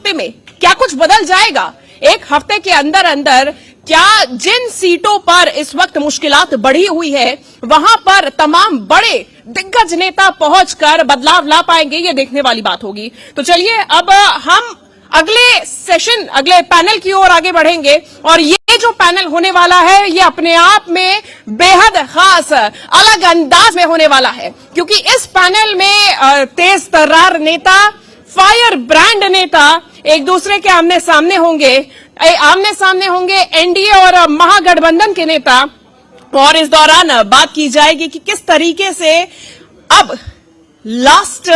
हफ्ते में क्या कुछ बदल जाएगा? एक हफ्ते के अंदर अंदर क्या जिन सीटों पर इस वक्त मुश्किलात बढ़ी हुई है वहां पर तमाम बड़े दिग्गज नेता पहुंचकर बदलाव ला पाएंगे? ये देखने वाली बात होगी। तो चलिए अब हम अगले सेशन, अगले पैनल की ओर आगे बढ़ेंगे और ये जो पैनल होने वाला है ये अपने आप में बेहद खास, अलग अंदाज में होने वाला है, क्योंकि इस पैनल में तेज तर्रार नेता, फायर ब्रांड नेता एक दूसरे के आमने सामने होंगे एनडीए और महागठबंधन के नेता। और इस दौरान बात की जाएगी कि किस तरीके से अब लास्ट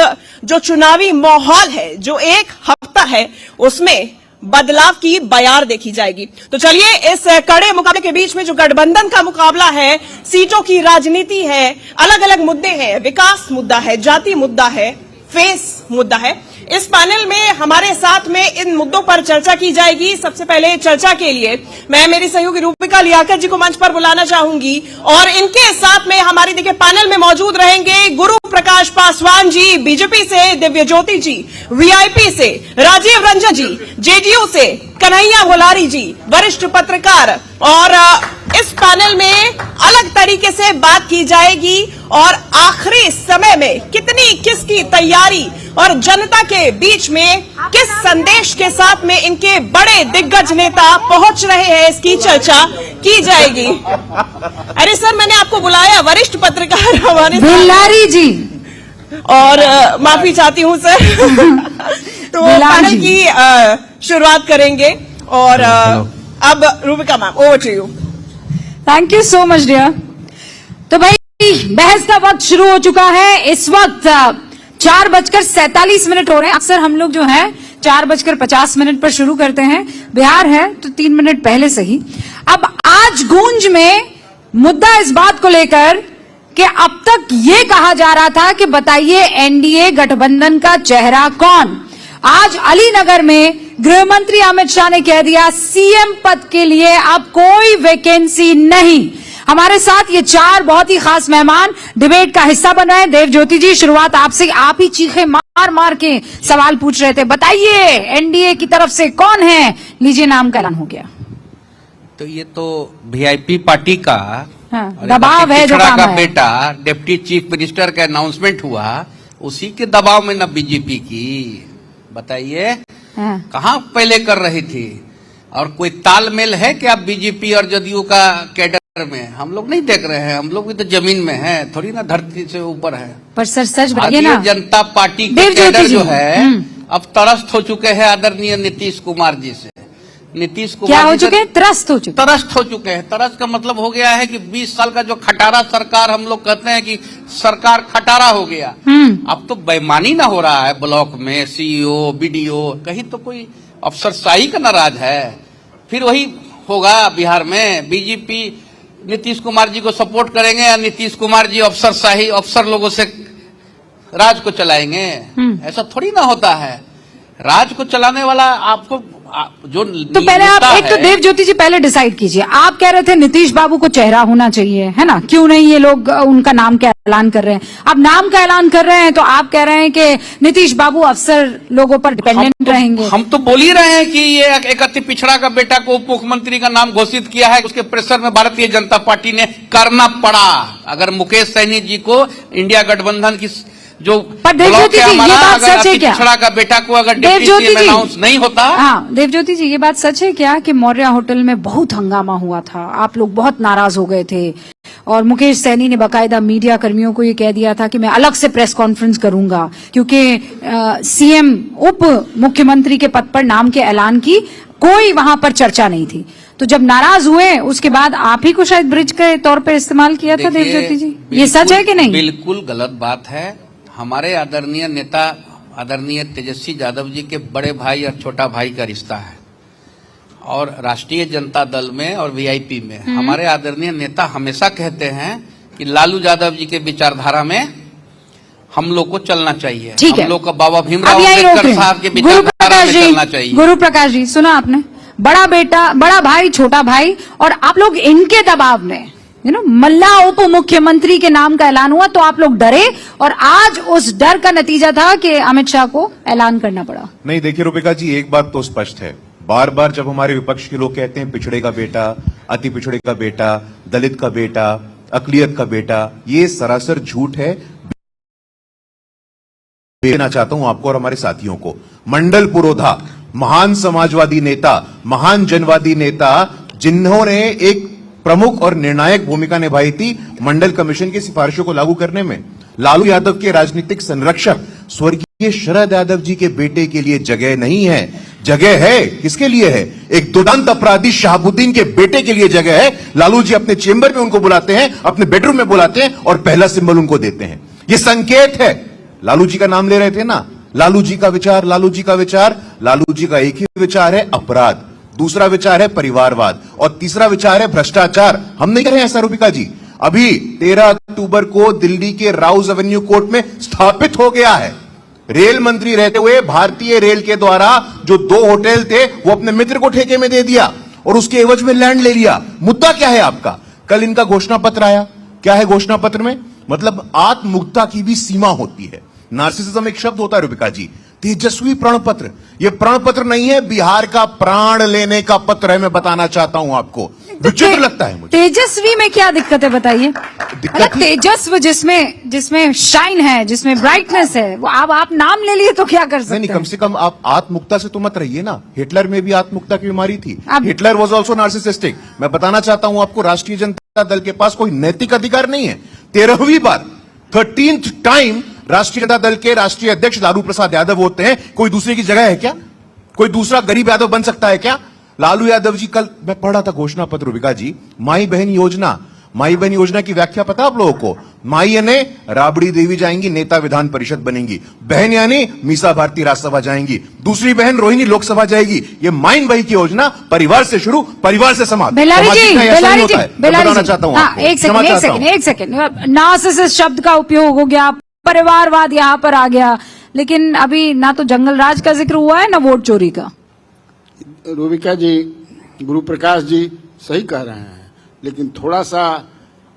जो चुनावी माहौल है, जो एक हफ्ता है, उसमें बदलाव की बयार देखी जाएगी। तो चलिए इस कड़े मुकाबले के बीच में जो गठबंधन का मुकाबला है, सीटों की राजनीति है, अलग अलग मुद्दे हैं, विकास मुद्दा है, जाति मुद्दा है, फेस मुद्दा है। इस पैनल में हमारे साथ में इन मुद्दों पर चर्चा की जाएगी। सबसे पहले चर्चा के लिए मैं मेरी सहयोगी रूपिका लियाकत जी को मंच पर बुलाना चाहूंगी और इनके साथ में हमारी देखिए पैनल में मौजूद रहेंगे गुरु प्रकाश पासवान जी बीजेपी से, दिव्य ज्योति जी वीआईपी से, राजीव रंजन जी जेडीयू से, कन्हैया गोलारी जी वरिष्ठ पत्रकार। और इस पैनल में अलग तरीके से बात की जाएगी और आखिरी समय में किसकी तैयारी और जनता के बीच में किस संदेश के साथ में इनके बड़े दिग्गज नेता पहुंच रहे हैं, इसकी चर्चा की जाएगी। अरे सर, मैंने आपको बुलाया, वरिष्ठ पत्रकार हमारे गोलारी जी, और माफी चाहती हूं सर। तो पैनल की शुरुआत करेंगे और अब Rupika ma'am, over to you. Thank you so much dear. तो भाई बहस का वक्त शुरू हो चुका है। इस वक्त 4:47 हो रहे हैं। अक्सर हम लोग जो है 4:50 पर शुरू करते हैं, बिहार है तो 3 मिनट पहले से ही। अब आज गूंज में मुद्दा इस बात को लेकर कि अब तक ये कहा जा रहा था कि बताइए एनडीए गठबंधन का चेहरा कौन। आज अलीनगर में गृह मंत्री अमित शाह ने कह दिया सीएम पद के लिए अब कोई वैकेंसी नहीं। हमारे साथ ये 4 बहुत ही खास मेहमान डिबेट का हिस्सा बन रहे हैं। देव ज्योति जी, शुरुआत आपसे। आप ही चीखे मार मार के सवाल पूछ रहे थे, बताइए एनडीए की तरफ से कौन है? लीजिए, नाम का ऐलान हो गया। तो ये तो वीआईपी पार्टी का दबाव है, जो काम का है। बेटा डिप्टी चीफ मिनिस्टर का अनाउंसमेंट हुआ, उसी के दबाव में न बीजेपी की, बताइए कहाँ पहले कर रही थी। और कोई तालमेल है क्या बीजेपी और जदयू का कैडर में? हम लोग नहीं देख रहे हैं, हम लोग भी तो जमीन में हैं, थोड़ी ना धरती से ऊपर है। पर सर सच बताइए ना, जनता पार्टी के कैडर जो है अब त्रस्त हो चुके हैं आदरणीय नीतीश कुमार जी से। नीतीश कुमार क्या हो चुके हैं? त्रस्त हो चुके हैं। त्रस्त का मतलब हो गया है कि 20 साल का जो खटारा सरकार, हम लोग कहते हैं कि सरकार खटारा हो गया। अब तो बेईमानी ना हो रहा है ब्लॉक में, सीईओ बीडीओ, कहीं तो कोई अफसरशाही का नाराज है। फिर वही होगा बिहार में, बीजेपी नीतीश कुमार जी को सपोर्ट करेंगे या नीतीश कुमार जी अफसरशाही, अफसर लोगों से राज को चलाएंगे? ऐसा थोड़ी ना होता है। राज को चलाने वाला आपको जो तो पहले आप एक तो देव ज्योति जी पहले डिसाइड कीजिए। आप कह रहे थे नीतीश बाबू को चेहरा होना चाहिए, है ना? क्यों नहीं ये लोग उनका नाम का ऐलान कर रहे हैं? अब नाम का ऐलान कर रहे हैं तो आप कह रहे हैं कि नीतीश बाबू अफसर लोगों पर डिपेंडेंट रहेंगे। हम तो बोल ही रहे हैं कि ये एक अति पिछड़ा का बेटा को उप मुख्यमंत्री का नाम घोषित किया है, उसके प्रेशर में भारतीय जनता पार्टी ने करना पड़ा। अगर मुकेश सहनी जी को इंडिया गठबंधन की जो देवज्योति जी, ये बात सच है क्या? पिछड़ा का बेटा को अगर डिप्टी सीएम अनाउंस नहीं होता। हाँ देवज्योति जी, ये बात सच है क्या कि मौर्य होटल में बहुत हंगामा हुआ था, आप लोग बहुत नाराज हो गए थे और मुकेश सहनी ने बाकायदा मीडिया कर्मियों को ये कह दिया था कि मैं अलग से प्रेस कॉन्फ्रेंस करूंगा, क्योंकि सीएम उप मुख्यमंत्री के पद पर नाम के ऐलान की कोई वहां पर चर्चा नहीं थी। तो जब नाराज हुए उसके बाद आप ही को शायद ब्रिज के तौर पर इस्तेमाल किया था। देवज्योति जी, ये सच है कि नहीं? बिल्कुल गलत बात है। हमारे आदरणीय नेता आदरणीय तेजस्वी यादव जी के बड़े भाई और छोटा भाई का रिश्ता है, और राष्ट्रीय जनता दल में और वीआईपी में हमारे आदरणीय नेता हमेशा कहते हैं कि लालू यादव जी के विचारधारा में हम लोग को चलना चाहिए। हम लोग का बाबा भीमराव अम्बेडकर साहब के विचारधारा में चलना चाहिए। गुरु प्रकाश जी, सुना आपने? बड़ा बेटा, बड़ा भाई, छोटा भाई, और आप लोग इनके दबाव में मल्ला उप मुख्यमंत्री के नाम का ऐलान हुआ तो आप लोग डरे, और आज उस डर का नतीजा था कि अमित शाह को ऐलान करना पड़ा। नहीं, देखिए रूपिका जी, एक बात तो स्पष्ट है, बार बार जब हमारे विपक्ष के लोग कहते हैं पिछड़े का बेटा, अति पिछड़े का बेटा, दलित का बेटा, अकलियत का बेटा, ये सरासर झूठ है। देना चाहता हूं आपको और हमारे साथियों को, मंडल पुरोधा महान समाजवादी नेता, महान जनवादी नेता, जिन्होंने एक प्रमुख और निर्णायक भूमिका निभाई थी मंडल कमीशन की सिफारिशों को लागू करने में। लालू यादव के राजनीतिक संरक्षक स्वर्गीय शरद यादव जी के बेटे के लिए जगह नहीं है, जगह है किसके लिए है? एक दुर्दांत अपराधी शहाबुद्दीन के बेटे के लिए जगह है। लालू जी अपने चेंबर में उनको बुलाते हैं, अपने बेडरूम में बुलाते हैं और पहला सिंबल उनको देते हैं। यह संकेत है। लालू जी का नाम ले रहे थे ना, लालू जी का विचार, लालू जी का विचार, लालू जी का एक ही विचार है अपराध, दूसरा विचार है परिवारवाद और तीसरा विचार है भ्रष्टाचार। हम नहीं कर रहे हैं ऐसा रूपिका जी। अभी 13 अक्टूबर को दिल्ली के राउज एवेन्यू कोर्ट में स्थापित हो गया है। रेल मंत्री रहते हुए भारतीय रेल के द्वारा जो 2 होटल थे वो अपने मित्र को ठेके में दे दिया और उसके एवज में लैंड ले लिया। मुद्दा क्या है आपका? कल इनका घोषणा पत्र आया। क्या है घोषणा पत्र में? मतलब आत्ममुक्ता की भी सीमा होती है। नार्सिसिज्म एक शब्द होता है रूपिका जी। तेजस्वी प्रण पत्र, यह प्रण पत्र नहीं है, बिहार का प्राण लेने का पत्र है। मैं बताना चाहता हूं आपको, विचित्र लगता है मुझे। तेजस्वी में क्या दिक्कत है बताइए? मतलब तेजस्व जिसमें शाइन है, जिसमें ब्राइटनेस है, वो आप नाम ले लिए तो क्या कर सकते हैं? नहीं, कम से कम आप आत्ममुक्ता से तो मत रहिए ना। हिटलर में भी आत्ममुक्ता की बीमारी थी। Hitler was also narcissistic. मैं बताना चाहता हूं आपको, राष्ट्रीय जनता दल के पास कोई नैतिक अधिकार नहीं है। 13वीं बार 13th टाइम राष्ट्रीय जनता दल के राष्ट्रीय अध्यक्ष लालू प्रसाद यादव होते हैं। कोई दूसरे की जगह है क्या? कोई दूसरा गरीब यादव बन सकता है क्या? लालू यादव जी, कल मैं पढ़ा था घोषणा पत्र रूपिका जी, माई बहन योजना। माई बहन योजना की व्याख्या पता आप लोगों को? माई यानी राबड़ी देवी जाएंगी, नेता विधान परिषद बनेंगी। बहन यानी मीसा भारती राज्यसभा जाएंगी, दूसरी बहन रोहिणी लोकसभा जाएगी। ये माइन भाई की योजना परिवार से शुरू, परिवार से समाप्त। बेलारी जी, बताना चाहता हूं एक सेकंड, नार्सिसिस्ट शब्द का उपयोग हो गया, परिवारवाद यहां पर आ गया, लेकिन अभी ना तो जंगल राज का जिक्र हुआ है ना वोट चोरी का। रूबिका जी, गुरु प्रकाश जी सही कह रहे हैं, लेकिन थोड़ा सा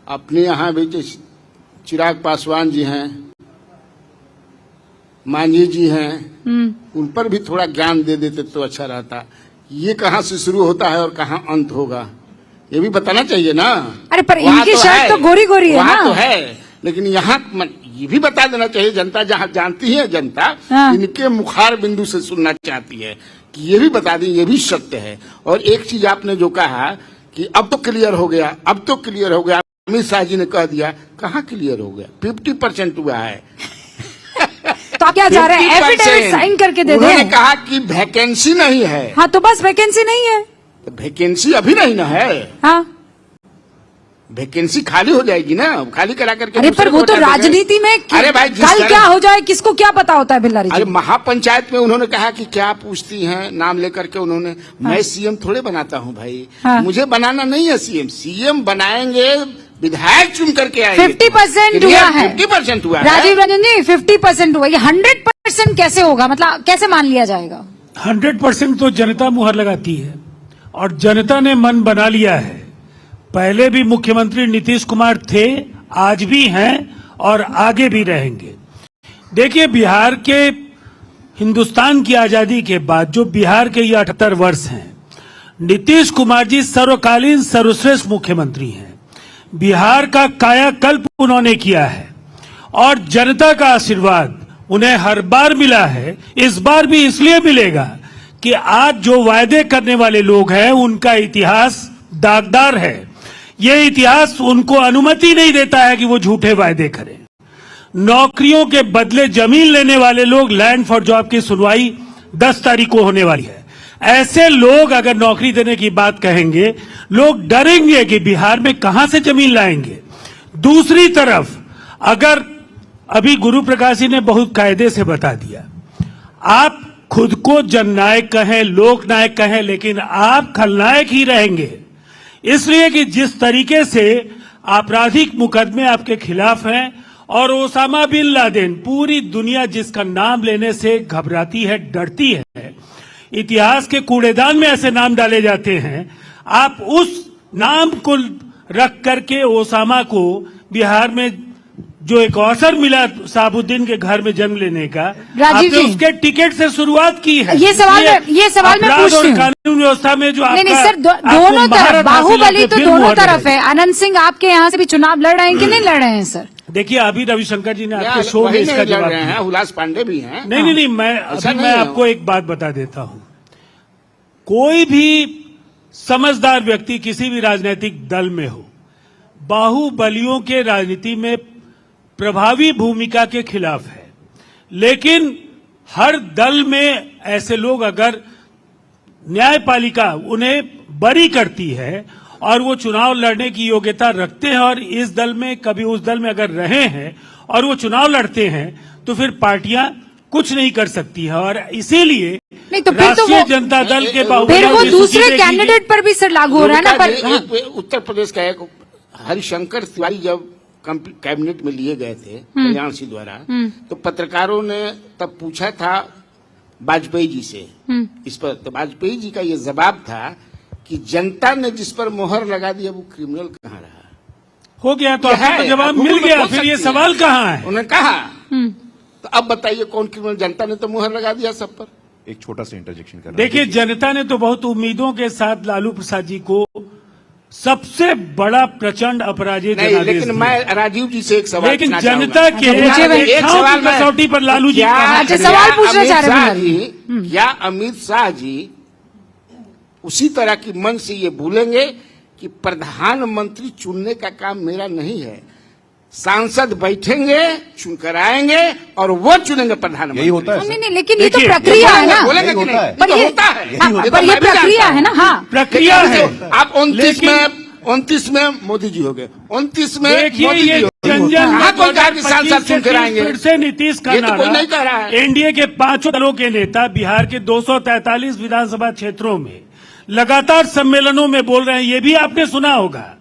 अपने यहाँ भी चिराग पासवान जी हैं, मांझी जी हैं, उन पर भी थोड़ा ज्ञान दे देते तो अच्छा रहता। ये कहाँ से शुरू होता है और कहाँ अंत होगा, ये भी बताना चाहिए ना। अरे पर इनकी शर्ट तो गोरी गोरी है ना। वहाँ तो है, लेकिन यहाँ ये भी बता देना चाहिए। जनता जहाँ जानती है, जनता इनके मुखार बिंदु से सुनना चाहती है कि ये भी बता दें, ये भी सत्य है। और एक चीज आपने जो कहा कि अब तो क्लियर हो गया, अब तो क्लियर हो गया, अमित शाह जी ने कह दिया, कहाँ क्लियर हो गया? 50% हुआ है। तो आप क्या चाह रहे हैं? एफिडेविट साइन करके दे दें। उन्होंने कहा कि वैकेंसी नहीं है। हाँ तो बस वैकेंसी नहीं है, वैकेंसी अभी नहीं ना है। हाँ वैकेंसी खाली हो जाएगी ना, खाली करा करके। अरे पर वो तो राजनीति में अरे भाई, कल क्या हो जाए किसको क्या पता होता है बिल्लारी जी? अरे महापंचायत में उन्होंने कहा कि क्या पूछती हैं, नाम लेकर के उन्होंने। मैं सीएम थोड़े बनाता हूँ भाई, मुझे बनाना नहीं है सीएम। सीएम बनाएंगे, विधायक चुन करके आएंगे। 50% हुआ है, 50% हुआ है। राजीव रंजन जी 50% हुआ, ये 100% कैसे होगा? मतलब कैसे मान लिया जाएगा? 100% तो जनता मुहर लगाती है और जनता ने मन बना लिया है। पहले भी मुख्यमंत्री नीतीश कुमार थे, आज भी हैं और आगे भी रहेंगे। देखिए, बिहार के हिंदुस्तान की आजादी के बाद जो बिहार के ये 78 वर्ष हैं, नीतीश कुमार जी सर्वकालीन सर्वश्रेष्ठ मुख्यमंत्री हैं। बिहार का कायाकल्प उन्होंने किया है और जनता का आशीर्वाद उन्हें हर बार मिला है, इस बार भी इसलिए मिलेगा कि आज जो वायदे करने वाले लोग हैं उनका इतिहास दागदार है। ये इतिहास उनको अनुमति नहीं देता है कि वो झूठे वायदे करें। नौकरियों के बदले जमीन लेने वाले लोग, लैंड फॉर जॉब की सुनवाई 10 तारीख को होने वाली है। ऐसे लोग अगर नौकरी देने की बात कहेंगे, लोग डरेंगे कि बिहार में कहां से जमीन लाएंगे। दूसरी तरफ अगर अभी गुरु प्रकाश जी ने बहुत कायदे से बता दिया, आप खुद को जननायक कहें, लोकनायक कहें, लेकिन आप खलनायक ही रहेंगे। इसलिए कि जिस तरीके से आपराधिक मुकदमे आपके खिलाफ हैं और ओसामा बिन लादेन, पूरी दुनिया जिसका नाम लेने से घबराती है, डरती है, इतिहास के कूड़ेदान में ऐसे नाम डाले जाते हैं, आप उस नाम को रख करके ओसामा को बिहार में जो एक अवसर मिला साबुद्दीन के घर में जन्म लेने का, राजीव आपने जी, उसके टिकट से शुरुआत की है। ये सवाल मैं अपराध पूछती और हूँ। कानून व्यवस्था में जो नहीं नहीं आपका- सर, आपको दोनों तरफ महारत हासिल बाहुबली है, तो फिर दोनों मुहर तरफ लगे। है। अनंत सिंह आपके यहाँ से भी चुनाव लड़ रहे हैं कि नहीं लड़ रहे हैं सर? देखिए, अभी रविशंकर जी ने आपके शो में वही इसका नहीं लड़ जवाब रहे हैं, दिया। हुलास पांडे भी हैं। नहीं, ऐसा मैं नहीं है। आपको एक बात बता देता हूं। कोई भी समझदार व्यक्ति किसी भी राजनीतिक दल में हो, बाहुबलियों के राजनीति में प्रभावी भूमिका के खिलाफ है। लेकिन हर दल में ऐसे लोग, अगर न्यायपालिका उन्हें बरी करती है और वो चुनाव लड़ने की योग्यता रखते हैं और इस दल में कभी उस दल में अगर रहे हैं और वो चुनाव लड़ते हैं, तो फिर पार्टियां कुछ नहीं कर सकती है। और इसीलिए नहीं तो फिर तो राष्ट्रीय वो जनता दल के फिर बाहुबलियों वो की दूसरे सूची देखिए। कैंडिडेट पर भी सर लागू हो रहा है ना। पर एक उत्तर प्रदेश का एक हरिशंकर तिवारी जब कैबिनेट में लिए गए थे कल्याण सिंह द्वारा, तो पत्रकारों ने तब पूछा था वाजपेयी जी से इस पर, तो वाजपेयी जी का ये जवाब था कि जनता ने जिस पर मोहर लगा दी, अब वो क्रिमिनल कहाँ रहा। हो गया तो ये आपको है, तो जवाब आप मिल गूगल गया, खोल फिर ये सकती हैं। सवाल कहाँ है? उन्होंने कहा, तो अब बताइए कौन क्रिमिनल? जनता ने तो मोहर लगा दिया सब पर। एक छोटा सा इंटरजेक्शन कर देखिए, जनता ने तो बहुत उम्मीदों के साथ लालू प्रसाद जी को सबसे बड़ा प्रचंड अपराधी नहीं, जनादेश लेकिन दिया। मैं राजीव जी से एक सवाल लेकिन पूछना जनता चाहूंगा। के अच्छा, पूछिए भाई। एक इच्छाओं सवाल की मैं- कसौटी पर लालू जी क्या- कहाँ अच्छा, खड़े सवाल हैं? पूछना अमित चाह रहे शाह हैं जी, क्या अमित शाह जी उसी तरह की मन से ये भूलेंगे कि प्रधानमंत्री चुनने का काम मेरा नहीं है, सांसद बैठेंगे, चुनकर आएंगे और वो चुनेंगे प्रधानमंत्री। यही होता है नहीं नहीं, लेकिन ये तो देखिए, प्रक्रिया है ना। बोलेंगे यही कि होता नहीं? है। ये तो ये- होता है। हाँ, तो पर ये मैं भी प्रक्रिया जानता है ना। हूं। हाँ, प्रक्रिया है। आप 29 लेकिन- में 29 में मोदी जी हो गए, 29 में देखिए, मोदी जी ये हो गए। जन कहाँ कोई कहा कि सांसद चुनकर आएंगे? फिर से नीतीश का ये तो कोई नारा नहीं कह रहा है। एनडीए के 5 दलों के नेता बिहार के 243 विधानसभा क्षेत्रों में लगातार सम्मेलनों में बोल रहे हैं। ये भी आपने सुना होगा।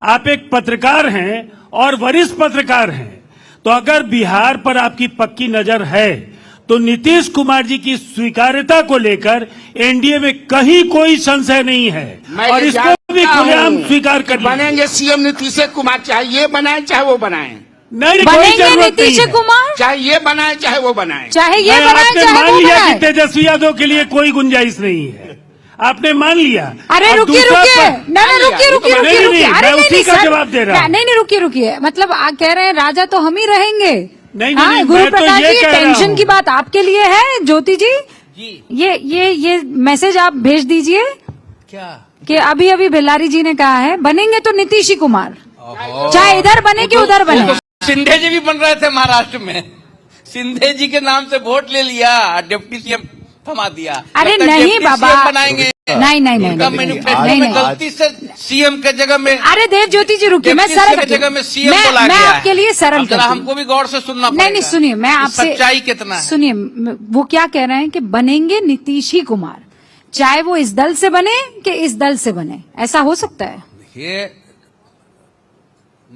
आप एक पत्रकार हैं और वरिष्ठ पत्रकार हैं, तो अगर बिहार पर आपकी पक्की नजर है तो नीतीश कुमार जी की स्वीकार्यता को लेकर एनडीए में कहीं कोई संशय नहीं है मैं और ये इसको भी जानता खुलेआम हूं स्वीकार कि कर लीजिए। बनेंगे सीएम नीतीश कुमार, चाहे ये बनाए चाहे वो बनाए, नहीं, कोई बनेंगे जरूरत नहीं नीतीश है। कुमार, चाहे ये बनाए चाहे वो बनाए। चाहे ये नहीं, बनाए आपने चाहे मान वो लिया बनाए। कि तेजस्वी यादव के लिए कोई गुंजाइश नहीं है, आपने मान लिया। अरे अब रुकिए दूसरा रुकिए, पर- नहीं रुकिए रुकिए नहीं, रुकिए नहीं, रुकिए। नहीं, अरे मैं नहीं उसी नहीं का सर, जवाब दे रहा हूं। नहीं नहीं रुकिए रुकिए, मतलब आप कह रहे हैं राजा तो हम ही रहेंगे। नहीं, हाँ, नहीं, गुरु मैं तो प्रसाद ये जी, कह रहा टेंशन हूं। की बात आपके लिए है। ज्योति जी, ये मैसेज आप भेज दीजिए क्या कि अभी अभी बेल्लारी जी ने कहा है बनेंगे तो नीतीश ही कुमार, चाहे इधर बने कि उधर बने। वो तो सिंधे जी भी बन रहे थे महाराष्ट्र में, सिंधे जी के नाम से वोट ले लिया, डिप्टी सीएम थमा दिया। अरे लगता है नहीं डिप्टी बाबा, सीएम बनाएंगे। नहीं नहीं नहीं उनका नहीं, मैनिफेस्टो नहीं, में नहीं। गलती से सीएम के जगह में, अरे देव ज्योति जी रुकिए, मैं डिप्टी सरल सीएम के जगह में सीएम मैं बोला मैं गया आपके है। लिए सरल अब जरा करती हूँ। हमको भी गौर से सुनना पड़ेगा। नहीं नहीं, सुनिए, मैं कि आपसे सच्चाई कितना है। सुनिए, वो क्या कह रहे हैं कि बनेंगे नीतीश ही कुमार, चाहे वो इस दल से बने कि इस दल से बने, ऐसा हो सकता है। देखिए,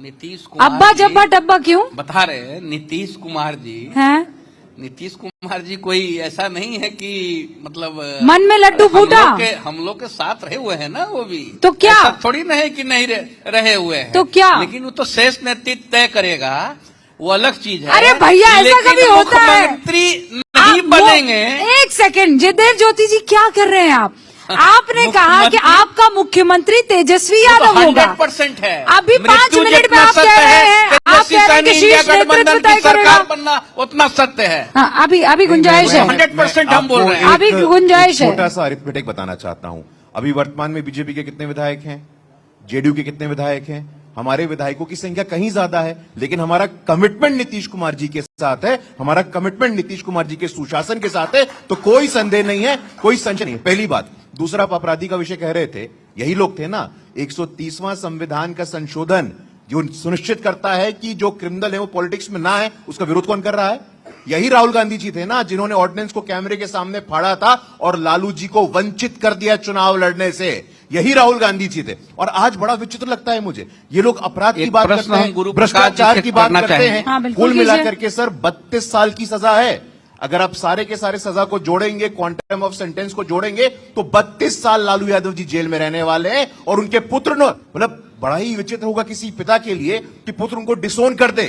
नीतीश कुमार अब्बा जी- जब्बा टब्बा क्यों बता रहे हैं, नीतीश कुमार जी, हैं? नीतीश कुमार जी कोई ऐसा नहीं है कि मतलब मन में लड्डू फूटा। हम लोग के साथ रहे हुए हैं ना, वो भी तो क्या? ऐसा थोड़ी ना है कि नहीं रहे हुए हैं। तो क्या? लेकिन वो तो शेष नेतृत्व तय करेगा, वो अलग चीज है। अरे भैया, ऐसा लेकिन कभी होता है? मुख्यमंत्री आप नहीं वो- बनेंगे। एक सेकंड, जयदेव ज्योति जी क्या कर रहे हैं आप? आपने कहा कि मुख्यमंत्री- आपका मुख्यमंत्री तेजस्वी यादव होगा। 100% है। अभी 5 मृत्यु मिनट में जितना आप कह सत्य रहे है, हैं, आप तेजस्वी कह रहे हैं कि सैनी इंडिया शीर्ष नेतृत्व गठबंधन तय की सरकार करेगा। बनना उतना सत्य है। हाँ, अभी गुंजाइश है। 100% हम बोल रहे हैं। अभी गुंजाइश है। छोटा सा अरिथमेटिक बताना चाहता हूं। अभी वर्तमान में बीजेपी के कितने विधायक हैं, जेडीयू के कितने विधायक हैं? हमारे विधायकों की संख्या कहीं ज्यादा है, लेकिन हमारा कमिटमेंट नीतीश कुमार जी के साथ है, हमारा कमिटमेंट नीतीश कुमार जी के सुशासन के साथ है, तो कोई संदेह नहीं है, कोई संशय नहीं है। पहली बात। दूसरा, आप अपराधी का विषय कह रहे थे, यही लोग थे ना। 130वां संविधान का संशोधन जो सुनिश्चित करता है कि जो क्रिमिनल है वो पॉलिटिक्स में ना है, उसका विरोध कौन कर रहा है? यही राहुल गांधी जी थे ना, जिन्होंने ऑर्डिनेंस को कैमरे के सामने फाड़ा था और लालू जी को वंचित कर दिया चुनाव लड़ने से। यही राहुल गांधी जी थे। और आज बड़ा विचित्र लगता है मुझे, ये लोग अपराध की एक बात प्रश्न करते हम गुरु हैं, प्रसाद जी भ्रष्टाचार से की बात करना करते चाहेंगे। हैं। हाँ, बिल्कुल कुल मिलाकर कीजिए। के सर 32 साल की सजा है। अगर आप सारे के सारे सजा को जोड़ेंगे, क्वांटम ऑफ सेंटेंस को जोड़ेंगे, तो 32 साल लालू यादव जी जेल में रहने वाले हैं और उनके पुत्र मतलब बड़ा ही विचित्र होगा किसी पिता के लिए कि पुत्र उनको डिसोन कर दे।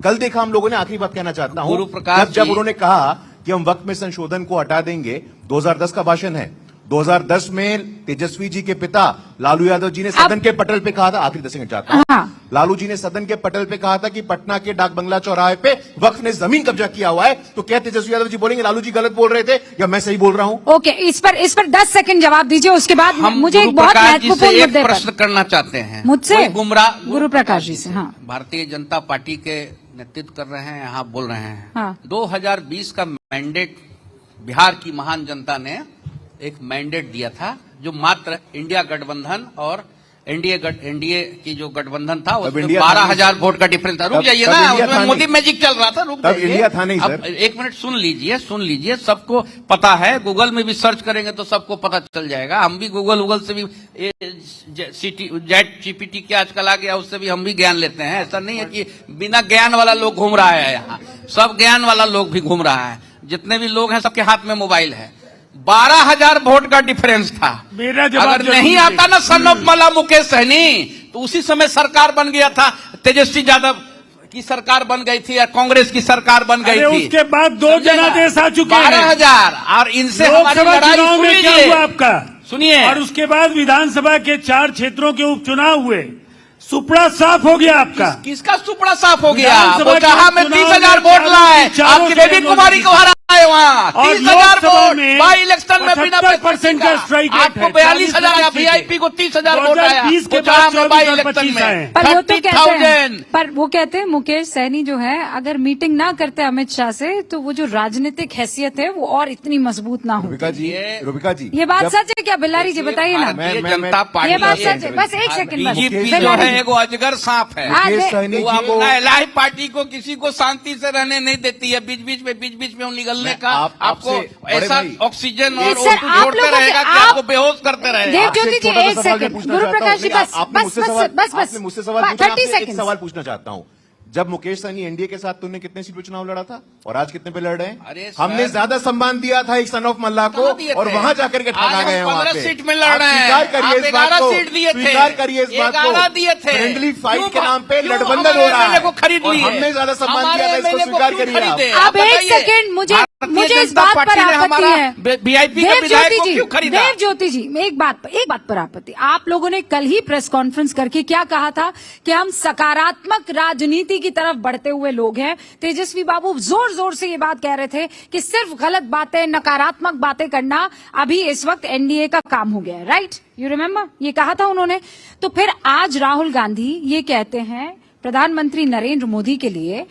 कल देखा हम लोगों ने, आखिरी बात कहना चाहता हूं, गुरु प्रकाश जब जी- उन्होंने कहा कि हम वक्त में संशोधन को हटा देंगे, 2010 का भाषण है, 2010 में तेजस्वी जी के पिता लालू यादव जी ने सदन के पटल पे कहा था, आखिरी 10 सेकंड चाहता हूं, हाँ। लालू जी ने सदन के पटल पे कहा था कि पटना के डाक बंगला चौराहे पे वक्फ ने जमीन कब्जा किया हुआ है। तो क्या तेजस्वी यादव जी बोलेंगे लालू जी गलत बोल रहे थे या मैं सही बोल रहा हूं? ओके, इस पर 10 सेकंड जवाब दीजिए, उसके बाद हम मुझे एक गुरु बहुत प्रकाश जी से महत्वपूर्ण एक मुद्दे प्रश्न पर करना चाहते हैं। मुझसे? कोई गुमराह गुरु प्रकाश जी से, हाँ। भारतीय जनता पार्टी के नेतृत्व कर रहे हैं, यहाँ बोल रहे हैं। हाँ। 2020 का मैंडेट बिहार की महान जनता ने एक मैंडेट दिया था, जो मात्र इंडिया गठबंधन और एनडीए की जो गठबंधन था, उसमें इंडिया था 12,000 वोट का डिफरेंस था। रुक तब जाइए इंडिया ना, था उसमें नहीं। मोदी मैजिक चल रहा था। रुक तब जाइए। इंडिया था नहीं, अब सर। एक मिनट सुन लीजिए, सबको पता है, गूगल में भी सर्च करेंगे तो सबको पता चल जाएगा। हम भी गूगल से भी जेट जीपीटी के आजकल आ गया, उससे भी हम भी ज्ञान लेते हैं। ऐसा नहीं है कि बिना ज्ञान वाला लोग घूम रहा है यहाँ, सब ज्ञान वाला लोग भी घूम रहा है। जितने भी लोग हैं सबके हाथ में मोबाइल है। 12,000 वोट का डिफरेंस था। मेरा जवाब अगर जरूर नहीं आता ना सन ऑफ मला मुकेश सहनी, तो उसी समय सरकार बन गया था, तेजस्वी यादव की सरकार बन गई थी या कांग्रेस की सरकार बन गई अरे थी। उसके बाद 2 जनादेश आ चुके हैं। 12,000 और इनसे हमारी लोकसभा लड़ाई चुनाव सुन में क्या लीजिए। हुआ आपका? सुनिए। और उसके बाद विधानसभा के 4 क्षेत्रों के उपचुनाव हुए, सुपड़ा साफ हो गया आपका। किसका सुपड़ा साफ हो गया? विधानसभा वो जहां के में चुनाव 30,000 में वोट लाए, चारों आपकी से बेबी लोग कुमारी को हराए वहां। और 30,000 लोकसभा वोट में बाई इलेक्शन में बिना 75% का स्ट्राइक रेट आपको है। 42,000, वीआईपी को 30,000 वोट आया। 2020 के वो जहां बाद में बाई 24 और इलेक्शन 25 आए। में पर वो तो कहते 30,000। हैं, पर वो कहते हैं मुकेश सहनी जो है, अगर मीटिंग ना करते अमित शाह से तो वो जो राजनीतिक हैसियत है वो और इतनी मजबूत ना हो। रुबिका जी, ये- ये बात जब- सच है क्या बिल्लारी जी? बताइए ना। भारतीय मैं- जनता पार्टी ये बात सच है। बस एक सेकंड बस। बीजेपी बिल्लारी जो है जी। एगो अजगर सांप है। हाँ, मुकेश दे- सहनी वो जी को अपना इलाही पार्टी को किसी को शांति से रहने नहीं देती है। बीच बीच में वो निगलने का आपको बड़े ऐसा भाई, ऑक्सीजन और सर, O2 आप छोड़ते लोगों से- रहेगा कि आप- आपको बेहोश करते रहेगा। देव आपसे ज्योति जी, छोटा सा एक सवाल मैं सेकंड। पूछना गुरु चाहता हूं। प्रकाश जी, नहीं, बस आपने बस मुझसे बस सवाल- बस आपने मुझसे सवाल पूछा, 30 आपसे एक सेकंड। सवाल पूछना चाहता हूं। जब मुकेश सहनी एनडीए के साथ तुमने कितने सीट पे चुनाव लड़ा था और आज कितने पे लड़ रहे अरे हैं? सर, हमने ज्यादा सम्मान दिया था एक सन ऑफ मल्ला को कहाँ दिए और थे? वहां जाकर के ठगा आज हम गए हैं वहां 15 पे। सीट में लड़ आप रहे हैं। स्वीकार करिए आप इस बात 11 को, सीट दिए थे। स्वीकार करिए इस बात 11 दिए को। थे। फ्रेंडली फाइट क्यों के नाम पे क्यों लड़बंदन हमारे हो रहा MLA को है खरीद और लिए? हमने ज्यादा सम्मान हमारे दिया था, इसको MLA को स्वीकार क्यों करिए आप। खरीदे? अब आप एक बताइए। सेकंड, मुझे भारतीय इस जनता बात पर पार्टी ने आपत्ति हमारा है। वीआईपी का देव विधायक ज्योति को जी, क्यों खरीदा? देव ज्योति जी, एक बात पर आपत्ति। आप लोगों ने कल ही प्रेस कॉन्फ्रेंस करके क्या कहा था कि हम सकारात्मक राजनीति की तरफ बढ़ते हुए लोग हैं। तेजस्वी बाबू जोर जोर से ये बात कह रहे थे कि सिर्फ गलत बातें, नकारात्मक बातें करना अभी इस वक्त एनडीए का काम हो गया है। राइट, यू रिमेम्बर, ये कहा था उन्होंने। तो फिर आज राहुल गांधी ये कहते हैं प्रधानमंत्री नरेंद्र मोदी के लिए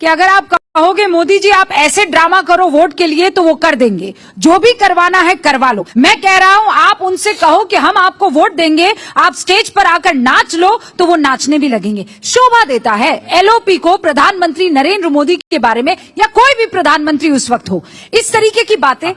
कि अगर आप कहोगे मोदी जी आप ऐसे ड्रामा करो वोट के लिए तो वो कर देंगे, जो भी करवाना है करवा लो। मैं कह रहा हूं आप उनसे कहो कि हम आपको वोट देंगे, आप स्टेज पर आकर नाच लो, तो वो नाचने भी लगेंगे। शोभा देता है एलओपी को प्रधानमंत्री नरेंद्र मोदी के बारे में, या कोई भी प्रधानमंत्री उस वक्त हो, इस तरीके की बातें।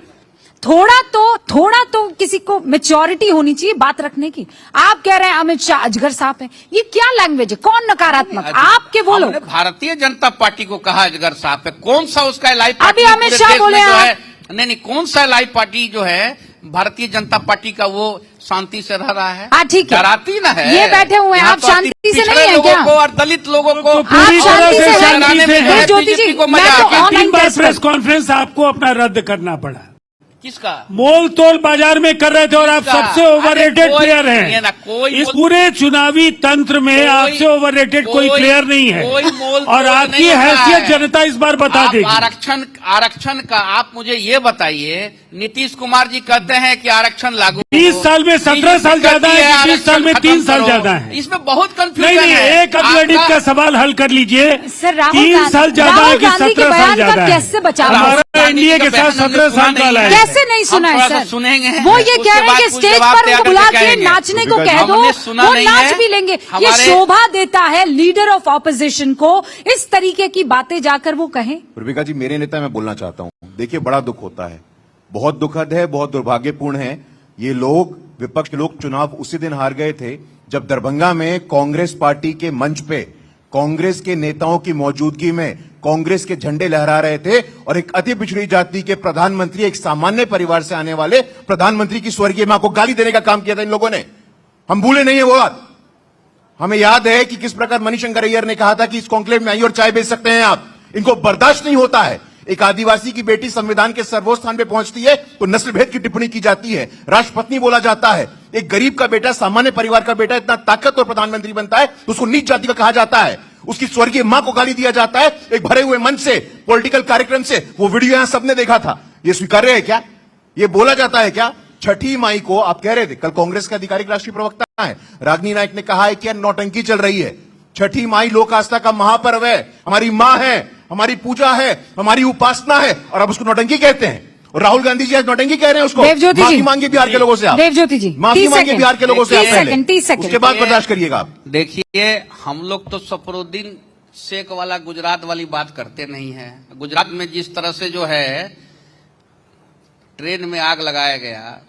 थोड़ा तो किसी को मैच्योरिटी होनी चाहिए बात रखने की। आप कह रहे हैं अमित शाह अजगर सांप है, ये क्या लैंग्वेज है? कौन नकारात्मक? आपके बोलो। हमने भारतीय जनता पार्टी को कहा अजगर सांप है। कौन सा उसका एलाई पार्टी अभी अमित पूरे शाह देश में बोले जो आप। है, नहीं कौन सा एलाई पार्टी जो है भारतीय जनता पार्टी का वो शांति से रह रहा है? हाँ, ठीक है। डराती ना है। ये बैठे हुए हैं, यहाँ आप तो शांति से पिछड़े नहीं है लोगों क्या? को और दलित लोगों को तो पूरी आप तरह शांति से से शांति हराने से में है। ज्योति जी, बीजेपी को मैं मजा तो आ गया। ऑनलाइन 3 बार टेस्ट प्रेस कर- कॉन्फ्रेंस आपको अपना रद्द करना पड़ा। किसका? मोल तोल बाजार में कर रहे थे और आप किसका? सबसे ओवररेटेड अरे कोई- प्लेयर ये ना, हैं। कोई इस मोल- पूरे चुनावी तंत्र में आपसे ओवररेटेड कोई प्लेयर नहीं है कोई मोल और तोल आपकी नहीं रहा हैसियत है। जनता इस बार बता आप देगी। आरक्षण का आप मुझे ये बताइए, नीतीश कुमार जी कहते हैं कि आरक्षण लागू 20 साल में 17 साल ज्यादा है, 20 साल में 3 साल करो। ज्यादा है। इसमें बहुत नहीं कंफ्यूजन नहीं, है। एक अथलेटिक का सवाल हल कर लीजिए। सर, राहुल 3 साल ज्यादा है राहुल कि गांधी के 17 बयान साल का ज्यादा है? कैसे बचाव? हमारा एनडीए के साथ 17 साल का है। कैसे नहीं सुना है सर? सुनेंगे वो ये उसके कह रहे हैं बाद कि कुछ स्टेज जवाब पर तैयार उनको बुला करके के कहेंगे। नाचने को कह दो, हमने सुना वो नहीं नाच है। भी लेंगे। ये हमारे- शोभा देता है लीडर ऑफ ऑपोजिशन को इस तरीके की बातें जाकर वो कहें। रुबिका जी, मेरे नेता, मैं बोलना चाहता हूं, देखिए बड़ा दुख होता है, बहुत दुखद है, बहुत दुर्भाग्यपूर्ण है। ये लोग, विपक्ष के लोग, चुनाव उसी दिन हार गए थे जब दरभंगा में कांग्रेस पार्टी के मंच पे कांग्रेस के नेताओं की मौजूदगी में कांग्रेस के झंडे लहरा रहे थे और एक अति पिछड़ी जाति के प्रधानमंत्री, एक सामान्य परिवार से आने वाले प्रधानमंत्री की स्वर्गीय मां को गाली देने का काम किया था इन लोगों ने। हम भूले नहीं है वो बात। हमें याद है कि किस प्रकार मणिशंकर अय्यर ने कहा था कि इस कॉन्क्लेव में आइए और चाय बेच सकते हैं आप। इनको बर्दाश्त नहीं होता है। एक आदिवासी की बेटी संविधान के सर्वोच्च स्थान पे पहुंचती है तो नस्ल भेद की टिप्पणी की जाती है, राष्ट्रपत्नी बोला जाता है। एक गरीब का बेटा, सामान्य परिवार का बेटा इतना ताकतवर प्रधानमंत्री बनता है तो उसको नीच जाति का कहा जाता है। उसकी स्वर्गीय मां को गाली दिया जाता है एक भरे हुए मंच से, पॉलिटिकल कार्यक्रम से। वो वीडियो यहां सबने देखा था। ये स्वीकार्य है क्या? ये बोला जाता है क्या? छठी माई को आप कह रहे थे, कल कांग्रेस के आधिकारिक राष्ट्रीय प्रवक्ता है रागिनी नायक ने कहा है कि नौटंकी चल रही है। छठी माई लोक आस्था का महापर्व है, हमारी मां है, हमारी पूजा है, हमारी उपासना है, और अब उसको नौटंकी कहते हैं। और राहुल गांधी जी आज नौटंकी कह रहे हैं उसको। देवज्योति जी, माफी मांगे बिहार के लोगों से आप। देवज्योति जी, माफी 30 मांगे सेकंड, बिहार के लोगों से आप 30 पहले। Second, 30 second. उसके बाद बर्दाश्त करिएगा आप। देखिए, हम लोग तो सफरुद्दीन शेख वाला गुजरात वाली बात करते नहीं है। गुजरात में जिस तरह से जो है ट्रेन में आग लगाया गया,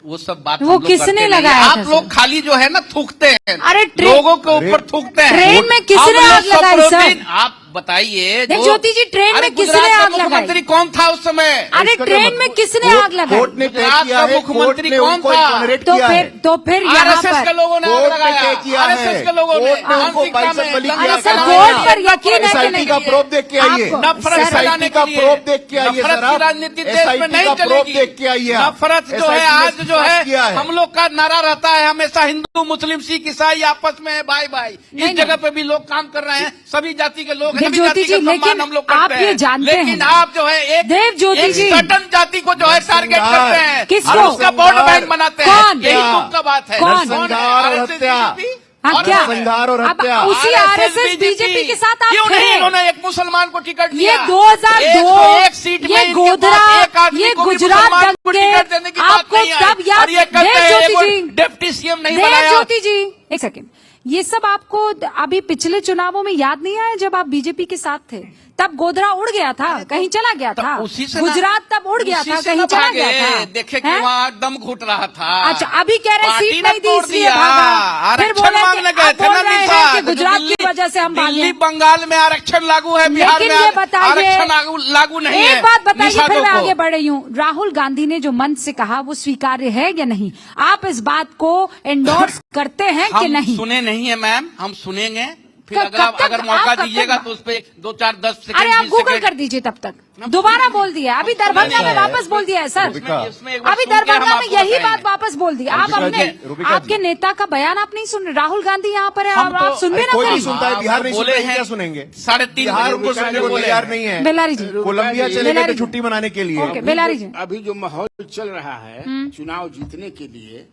वो सब बात वो हम लोग किसने करते नहीं लगाया हैं। था आप लोग खाली जो है ना थूकते हैं, अरे लोगों के ऊपर थूकते हैं। ट्रेन में किसने हम लोग आग लगाई, सर? सफरुद्दीन, आप बताइए। देवज्योति जी, ट्रेन अरे में किसने गुजरात का आग लगाई? मुख्यमंत्री कौन था उस समय? अरे ट्रेन में किसने आग लगाई? कोर्ट ने तय गुजरात किया का है, मुख्यमंत्री कोर्ट ने कौन उनको था? exonerate तो किया है। फिर यहाँ आरएसएस के पर लोगों ने आग कोर्ट ने लगाया। तय किया है। आरएसएस के लोगों ने कोर्ट ने उनको मानसिकता बाइसठ में बलि दंगा किया। अरे सर, फैलाने कोर्ट के पर लिए, यकीन है कि SIT नहीं? का प्रोब देख के आइए। आपको- नफरत सर, फैलाने SIT का के लिए। प्रोब देख के आइए नफरत सर की आप। राजनीति देश में SIT नहीं का प्रोब चलेगी। देख के आइए आप। नफरत जो SIT है ने आज जो स्पष्ट किया है, हम लोग का नारा रहता है हमेशा, हिंदू मुस्लिम सिख ईसाई आपस में है, बाय बाय। इस जगह पे भी लोग काम कर रहे हैं, सभी जाति के लोग हैं, सभी देवज्योति जाति का जी, सम्मान लेकिन हम लोग आप करते ये हैं। जानते हैं। लेकिन आप जो है देवज्योति एक जी, सर्टन जाति को जो है टारगेट करते हैं, किसको? और उसका वोट बैंक बनाते हैं। कौन? यही दुख का बात है। कौन? नरसंहार और RSS हत्या। बीजेपी? हाँ, और क्या? नरसंहार और अब हत्या। उसी आरएसएस बीजेपी के साथ आप क्यों नहीं थे। इन्होंने एक मुसलमान को टिकट दिया? ये 2002 एक सीट में ये इनके गोधरा, पास एक आदमी ये को भी गुजरात मुसलमान को दंगे, टिकट देने की बात आपको नहीं आई। तब याद- और ये कहते हैं देवज्योति एक जी, डिप्टी सीएम नहीं बनाया। देवज्योति जी, एक सेकंड, ये सब आपको अभी पिछले चुनावों में याद नहीं आया जब आप बीजेपी के साथ थे? तब गोधरा उड़ गया था, कहीं चला गया था। उसी से गुजरात तब उड़ गया उसी था, से कहीं ना चला भागे। गया था। देखे कि हैं? वहाँ दम घुट रहा था। अच्छा, अभी कह रहे पार्टी सीट ने नहीं दी तोड़ इसलिए दिया। भागा। फिर आरक्षण बोले कि मांगने गए आप थे बोल ना रहे हैं निशा, कि तो गुजरात दिल्ली- की वजह से हम भागे। दिल्ली बंगाल में आरक्षण लागू है, बिहार लेकिन में ये बताइए, आरक्षण लागू नहीं है। एक बात बताइए, निशा फिर मैं को। आगे बढ़ रही हूँ। राहुल गांधी ने जो मंच से कहा वो स्वीकार्य है या नहीं? आप इस बात को एंडोर्स करते हैं कि हम नहीं? सुने नहीं है मैम, हम सुनेंगे। फिर कब अगर तक? अगर मौका आप कब दीजिएगा तक? तो उस पर 2 4 10 सेकंड अरे आप 20 गूगल सेकंड कर दीजिए तब तक। दोबारा बोल दिया, अभी दरभंगा में वापस बोल दिया है सर। इसमें एक बार अभी सुन के हम दरभंगा में आपको यही बताएंगे। बात वापस बोल दी। आप रुबिका अपने जी, रुबिका आपके जी। नेता का बयान आप नहीं सुन रहे। राहुल गांधी यहाँ पर है, हम आप तो- सुन भी ना कोई नहीं करें। सुनता है, बिहार नहीं बोले सुनता है, हैं क्या सुनेंगे? 3:30 बिहार उनको सुनने को तैयार नहीं है। बेलारी जी, कोलंबिया चले गए बेलारी थे जी। छुट्टी मनाने के लिए। ओके, बेलारी जी। अभी जो माहौल चल रहा है चुनाव जीतने के लिए,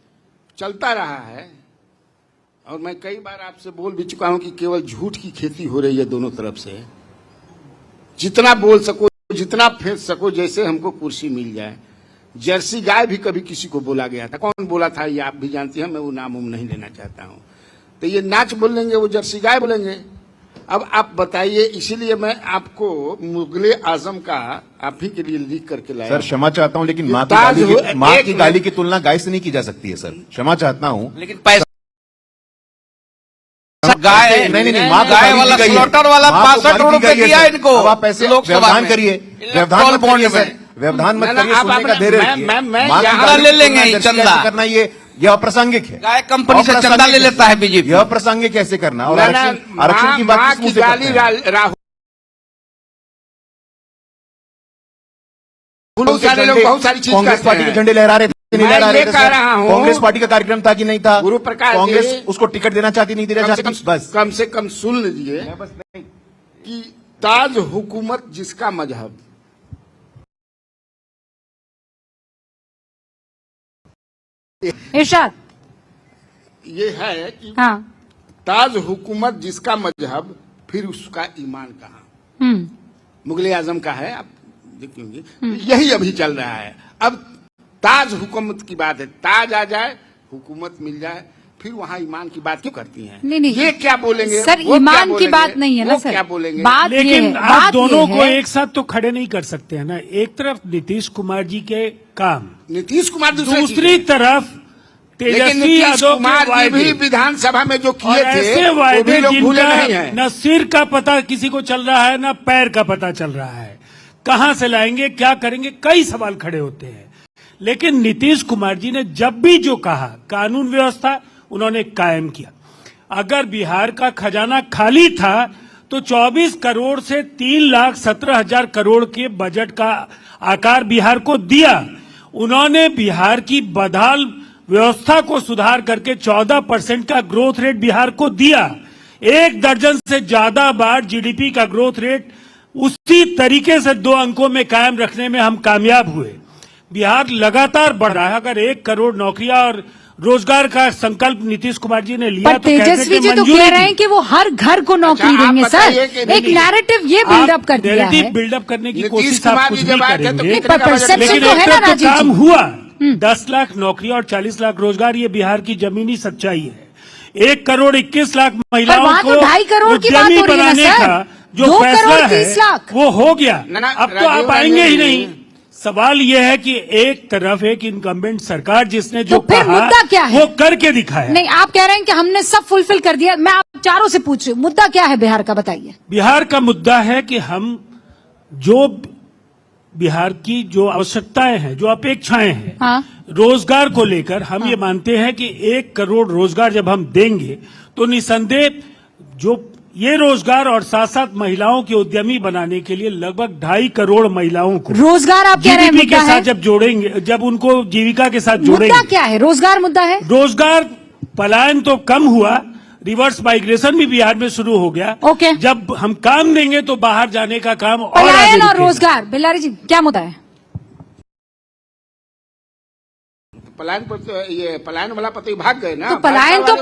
चलता रहा है, और मैं कई बार आपसे बोल भी चुका हूं कि केवल झूठ की खेती हो रही है दोनों तरफ से। जितना बोल सको, जितना फेंक सको, जैसे हमको कुर्सी मिल जाए। जर्सी गाय भी कभी किसी को बोला गया था, कौन बोला था ये आप भी जानती हैं, मैं वो नाम नहीं लेना चाहता हूं। तो ये नाच बोलेंगे, वो जर्सी गाय बोलेंगे। अब आप बताइए, इसीलिए मैं आपको मुगले आजम का आप ही के लिए लिख करके लाया। सर क्षमा चाहता हूं, लेकिन ये माँ की ताज गाली हो- की माँ एक की गाली की तुलना गाय से नहीं की जा सकती है सर। क्षमा चाहता हूं। लेकिन पैसा गाय नहीं, माँ को गाय गाली वाला दी गई है। स्लॉटर वाला माँ को 65 गाली दी रुपए गई है दिया सर। इनको। अब आप ऐसे लोकसभा व्यवधान में। करिए, व्यवधान मत इलेक्ट्रॉल करिए बॉन्ड सर, व्यवधान मत ना, करिए, आप सुनने का अपना- धैर्य मैं- रखिए। मैं- मैं माँ की यहाँ- गाली ले की लेंगे तुलना ही जर्सी गाय चंदा। से करना यह अप्रासंगिक है। गाय कंपनी से अप्रासंगिक चंदा ले है लेता सर। है बीजेपी। यह अप्रासंगिक कैसे करना? और ना, ना, आरक्षण की बात माँ किस मुंह की से करते गाली हैं? राहुल बहुत सारे लोग बहुत सारी चीज कांग्रेस करते पार्टी के हैं। झंडे लहरा रहे थे, नहीं मैं लहरा रहे ये थे कह सर? रहा हूं, कांग्रेस पार्टी का कार्यक्रम था कि नहीं था? गुरु प्रकाश जी, कांग्रेस उसको टिकट देना चाहती, नहीं देना चाहती, बस। कम से कम सुन लीजिए कि ताज हुकूमत जिसका मजहब, इरशाद, ये है कि हाँ, ताज हुकूमत जिसका मजहब, फिर उसका ईमान कहाँ? मुगले आजम का है, आप देखेंगे यही अभी चल रहा है। अब ताज हुकूमत की बात है, ताज आ जाए, हुकूमत मिल जाए, फिर वहाँ ईमान की बात क्यों करती हैं? नहीं, ये क्या बोलेंगे सर, वो क्या ईमान की बोलेंगे, बात नहीं है ना वो सर। क्या बोलेंगे? बात ये लेकिन है, आप बात ये दोनों को है। एक साथ तो खड़े नहीं कर सकते हैं ना। एक तरफ नीतीश कुमार जी के काम, नीतीश कुमार दूसरी तरफ लेकिन तेजस्वी नीतीश यादव कुमार के जी भी वायदे। विधानसभा में जो और किए थे ऐसे वो भी वायदे लोग भूले जिनका नहीं है। न सिर का पता किसी को चल रहा है, न पैर का पता चल रहा है। कहां से लाएंगे, क्या करेंगे, कई सवाल खड़े होते हैं। लेकिन नीतीश कुमार जी ने जब भी जो कहा, कानून व्यवस्था उन्होंने कायम किया। अगर बिहार का खजाना खाली था तो 24 करोड़ से 3,17,000 करोड़ के बजट का आकार बिहार को दिया। उन्होंने बिहार की बदहाल व्यवस्था को सुधार करके 14% का ग्रोथ रेट बिहार को दिया। 1 दर्जन से ज्यादा बार जीडीपी का ग्रोथ रेट उसी तरीके से 2 अंकों में कायम रखने में हम कामयाब हुए। बिहार लगातार बढ़ रहा है। अगर 1 करोड़ नौकरियां और रोजगार का संकल्प नीतीश कुमार जी ने लिया पर तो तेजस्वी जी तो कह रहे हैं कि वो हर घर को नौकरी अच्छा, आप देंगे। बताइए सर कि नहीं, एक नैरेटिव ये बिल्डअप कर दिया है। नैरेटिव बिल्डअप करने की नीतीश कोशिश कुमार आप कुछ जी भी जब आए थे तो करेंगे, कितने का बजट perception लेकिन तो एक है ना तरफ राजीव काम जी। हुआ। 10 लाख नौकरी और 40 लाख रोजगार, ये बिहार की जमीनी सच्चाई है। 1 करोड़ 21 लाख महिलाओं वहाँ को तो 2.5 करोड़ की बात उद्यमी हो रही है ना, बनाने सर। का जो 2 फैसला करोड़ 30 है लाख। वो हो गया। ना, अब तो राजीव आप आएंगे ही रंजन जी। नहीं। सवाल यह है कि एक तरफ एक इनकम्बेंट सरकार जिसने जो तो फिर कहा मुद्दा क्या है? वो करके दिखाया। नहीं, आप कह रहे हैं कि हमने सब फुलफिल कर दिया। मैं आप चारों से पूछ रही हूँ, मुद्दा क्या है बिहार का, बताइए। बिहार का मुद्दा है कि हम जो बिहार की जो आवश्यकताएं हैं, जो अपेक्षाएं हैं, हाँ। रोजगार को लेकर हम ये मानते हैं कि 1 करोड़ रोजगार जब हम देंगे तो निसंदेह जो ये रोजगार और साथ साथ महिलाओं के उद्यमी बनाने के लिए लगभग 2.5 करोड़ महिलाओं को रोजगार आप कह रहे हैं जीडीपी के मुद्दा साथ है? जब जोड़ेंगे, जब उनको जीविका के साथ मुद्दा जोड़ेंगे। क्या है? रोजगार मुद्दा है? रोजगार पलायन तो कम हुआ, रिवर्स माइग्रेशन भी बिहार में शुरू हो गया। ओके। जब हम काम देंगे तो बाहर जाने का काम और आगे पलायन और रुकेगा। रोजगार, बिलारी जी क्या मुद्दा है? पलायन पर तो ये पलायन वाला पति भाग गए ना। तो पलायन तो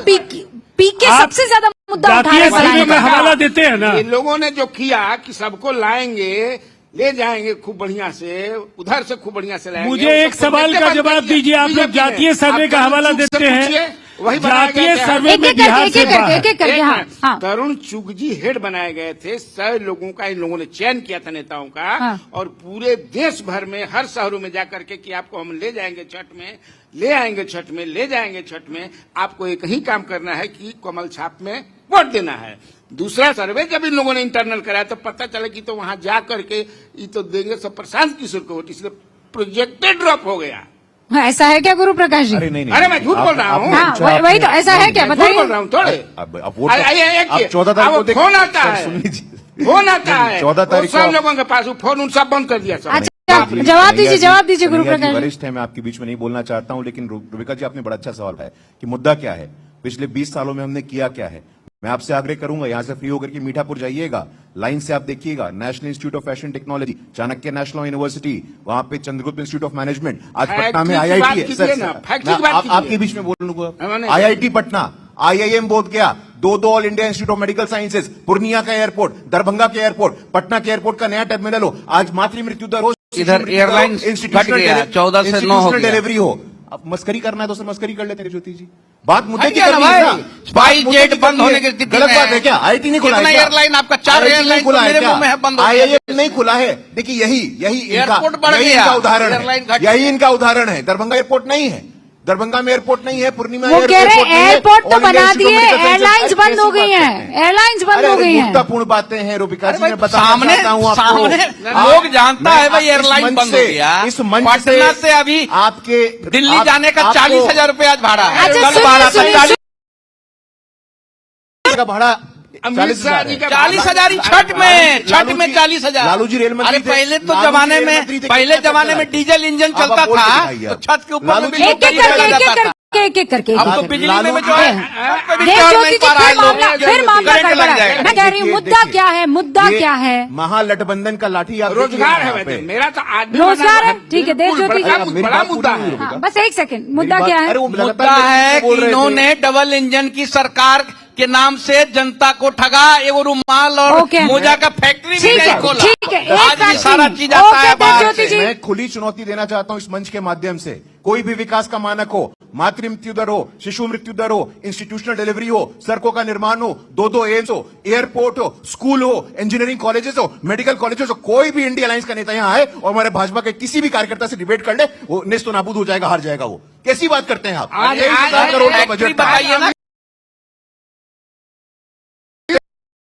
पीक के आप सबसे ज्यादा मुद्दा उठा रहे जातीय हैं सर्वे पलायन में का। हवाला देते हैं ना। इन लोगों ने जो किया कि सबको लाएंगे, ले जाएंगे खूब बढ़िया से, उधर से खूब बढ़िया से लाएंगे। मुझे एक सवाल का जवाब दीजिए। आप लोग जातीय सर्वे का हवाला देते हैं, वही बनाया जातीय गया था। सर्वे एक में एक बिहार करके, से एक एक बाहर। करके, एक एक करके, हाँ, हाँ। तरुण चुग जी हेड बनाए गए थे। 100 लोगों का इन लोगों ने चयन किया था नेताओं का। हाँ। और पूरे देश भर में हर शहरों में जाकर के कि आपको हम ले जाएंगे छठ में, ले आएंगे छठ में, ले जाएंगे छठ में। आपको एक ही काम करना है कि कमल छाप में वोट देना है। दूसरा सर्वे जब इन लोगों ने इंटरनल कराया तो पता चला कि तो वहां जा करके ये तो देंगे सब प्रशांत किशोर को वोट, इसलिए प्रोजेक्टेड ड्रॉप हो गया। हाँ, ऐसा है क्या गुरु प्रकाश जी? अरे नहीं नहीं अरे मैं झूठ बोल रहा हूँ। हाँ, वही तो, ऐसा है क्या, मैं झूठ बोल बताइए। रहा हूँ थोड़े। अब वोट अब 14 तारीख को देख- फोन आता सर, है, सुन लीजिए। फोन आता है 14 तारीख वो सब को लोगों के पास वो फोन उन सब बंद कर दिया सब। अच्छा, जवाब दीजिए, जवाब दीजिए गुरु कन्हैया जी प्रकाश। वरिष्ठ है, मैं आपके बीच में नहीं बोलना चाहता हूं, लेकिन रुबिका जी आपने बड़ा अच्छा सवाल है कि मुद्दा क्या है, पिछले 20 सालों में हमने किया क्या है। मैं आपसे आग्रह करूंगा, यहां से फ्री होकर के मीठापुर जाइएगा, लाइन से आप देखिएगा, national institute of fashion technology, Chanakya national university, वहां पे चंद्रगुप्त इंस्टीट्यूट ऑफ मैनेजमेंट, आज फैक्ट पटना में की आईआईटी बात है। कीजिए ना, फैक्ट की बात कीजिए। आपके बीच में बोलूंगा, मैंने- आईआईटी पटना, आईआईएम बोध गया, दो all India institute of medical sciences, Purnia का एयरपोर्ट, दरभंगा के एयरपोर्ट, पटना के एयरपोर्ट का नया टर्मिनल हो, आज मातृ मृत्यु दर हो, इधर एयरलाइंस घट गया, 14 से 9 हो गया। डिलीवरी हो। अब मस्करी करना है तो सर मस्करी कर लेते हैं ज्योति जी। बात मुद्दे हट की गया ना करनी है भाई। ना। स्पाइस बात मुद्दे जेट की बंद करनी होने है। की स्थिति गलत में बात है क्या? आईआईटी नहीं खुला है कितना क्या? एयरलाइन आपका 4 IIT एयरलाइन नहीं खुला है मेरे क्या? मुंह में है, बंद हो गया। IIM नहीं खुला है। देखिए यही एयरपोर्ट बढ़ यही गया, इनका उदाहरण एयरलाइन है, घट यही गया। इनका उदाहरण है। दरभंगा एयरपोर्ट नहीं है, दरभंगा में एयरपोर्ट नहीं है, पूर्णिमा वो कह रहे हैं एयरपोर्ट तो ऑल इंडिया बना इंस्टीट्यूट दिए, ऑफ मेडिकल साइंसेज। एयरलाइंस अरे बंद हो कैसी गई बात हैं, करते हैं? एयरलाइंस बंद अरे हो गई हैं। मूर्खतापूर्ण बातें हैं रुबिका जी, अरे मैं भाई, बताना सामने- चाहता हूं आपको। सामने आप- लोग जानता मैं है भाई, इस एयरलाइन मंच बंद हो से- गया। इस मंच पटना से अभी आपके दिल्ली आप- जाने का आपको- 40,000 रुपया आज भाड़ा है। अच्छा, कल सुनिए, भाड़ा था सुनिए, 40 का भाड़ा अमित 40,000 शाह जी है। का 40,000 ही छठ में, छठ में 40,000। लालू जी रेल मंत्री अरे थे। पहले तो लालू जी जमाने रेल में, मंत्री थे, पहले कितना जमाने खर्चा में था? डीजल इंजन आप चलता बोल के था दिखाइए तो आप। छत के ऊपर लालू में जी भी एक लोग एक खरीदा करके, एक जाता एक था। करके, एक एक करके, एक अब एक तो करके। बिजली में लालू जो है देश ज्योति जी, फिर मामला करंट गड़बड़ा लग है। जाएगा। मैं कह रही हूँ मुद्दा देखिए, क्या है, मुद्दा ये क्या है? महागठबंधन का लाठी आप रोजगार देखिए है यहाँ वैसे, पे। मेरा तो आदमी रोजगार बना- है, ठीक है, देश बिल्कुल ज्योति बड़ा- जी। मेरी बड़ा बात मुद्दा पूरी है। हुई। हाँ, बस एक सेकंड, मुद्दा मेरी बात- क्या है? अरे वो लगातार मुद्दा है मेरे से बोल कि रहे थे। इन्होंने डबल इंजन की सरकार के नाम से जनता को ठगा, एगो रुमाल और ओके। मोजा का फैक्ट्री भी ठीक नहीं है, खोला। ठीक है, एक आज ये फैक्ट्री सारा नहीं। चीज आता ओके, है बाहर ज्योति से। जी। मैं खुली चुनौती देना चाहता हूं इस मंच के माध्यम से, कोई भी विकास का मानक हो, मातृ मृत्यु दर हो, शिशु मृत्यु दर हो, इंस्टीट्यूशनल डिलीवरी हो, सड़कों का निर्माण हो, दो एम्स हो, एयरपोर्ट हो, स्कूल हो, इंजीनियरिंग कॉलेजेस हो, मेडिकल कॉलेजेस हो, कोई भी इंडिया अलायंस का नेता यहां आए और हमारे भाजपा के किसी भी कार्यकर्ता से डिबेट कर ले, वो नेस्तो नाबूद हो जाएगा, हार जाएगा। वो कैसी बात करते हैं आप? आज- 23,000 करोड़ का फैक्ट्री बजट था। बताइए ना।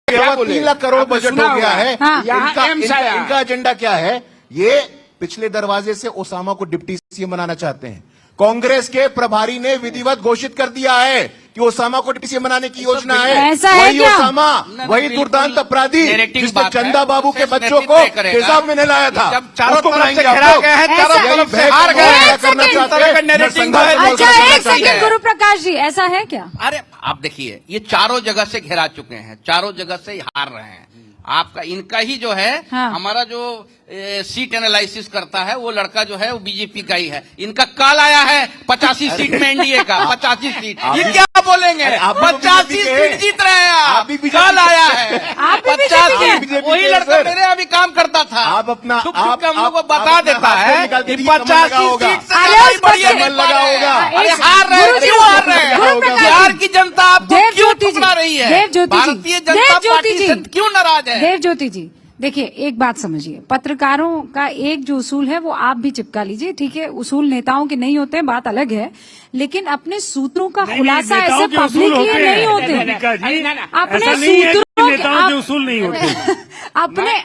3 लाख करोड़ आपने बजट सुना हो गया होगा। है। हाँ। यहाँ एम्स आया। इनका एजेंडा क्या है? ये पिछले दरवाजे से ओसामा को डिप्टी सीएम बनाना चाहते हैं। कांग्रेस के प्रभारी ने विधिवत घोषित कर दिया है कि ओसामा को पीसीएम बनाने की योजना है। ऐसा है वही क्या? ओसामा, वही बिल्कुल दुर्दांत अपराधी narrative जिसने बात है। चंदा बाबू के उससे बच्चों को नेतृत्व करेगा। तेजाब में नहलाया था। जब चारों उसको तरफ से बनाएंगे आप घेरा लोग। गया है, ऐसा- चारों तरफ से हार गए हैं। एक सेकंड। इस तरह का narrative है। अच्छा एक सही है। सेकंड गुरु प्रकाश जी, ऐसा है क्या? अरे आप देखिए, ये चारों जगह से घेरा चुके हैं, चारों जगह से हार रहे हैं। आपका इनका ही जो है, हाँ। हमारा जो सीट एनालिसिस करता है वो लड़का जो है वो बीजेपी का ही है। इनका कल आया है 85 सीट में एनडीए का 85 सीट। ये क्या बोलेंगे? अरे आप भी तो 85 बीजेपी के हैं। सीट जीत रहे हैं आप आप। भी बीजेपी कल के आया हैं। है आप भी 50 बीजेपी के हैं। सीट। वही सर। लड़का मेरे अभी काम करता था। आप अपना- छुप छुप के हम लोग को आप बता अपना देता हाथ है निकाल के कि देखिए, कमल 85 लगा होगा। सीट से अरे ज्यादा उस ही बढ़िया बच्चे- जीत पा रहे हैं। होगा। अरे एक- हार रहे हैं, गुरु क्यों हार रहे हैं? गुरु प्रकाश बिहार जी। की जनता आपको देव क्यों ज्योति जी, ठुकरा रही है? देव ज्योति जी, भारतीय देव जनता ज्योति पार्टी जी। से क्यों नाराज है? देव ज्योति जी, देखिए एक बात समझिए, पत्रकारों का एक जो उसूल है वो आप भी चिपका लीजिए, ठीक है? उसूल नेताओं के नहीं होते हैं, बात अलग है, लेकिन अपने सूत्रों का नहीं, खुलासा नेताओं ऐसे के उसूल पब्लिक होते नहीं हैं। होते। मल्लिका जी, अपने ऐसा नहीं है कि सूत्रों के- नेताओं के उसूल नहीं होते।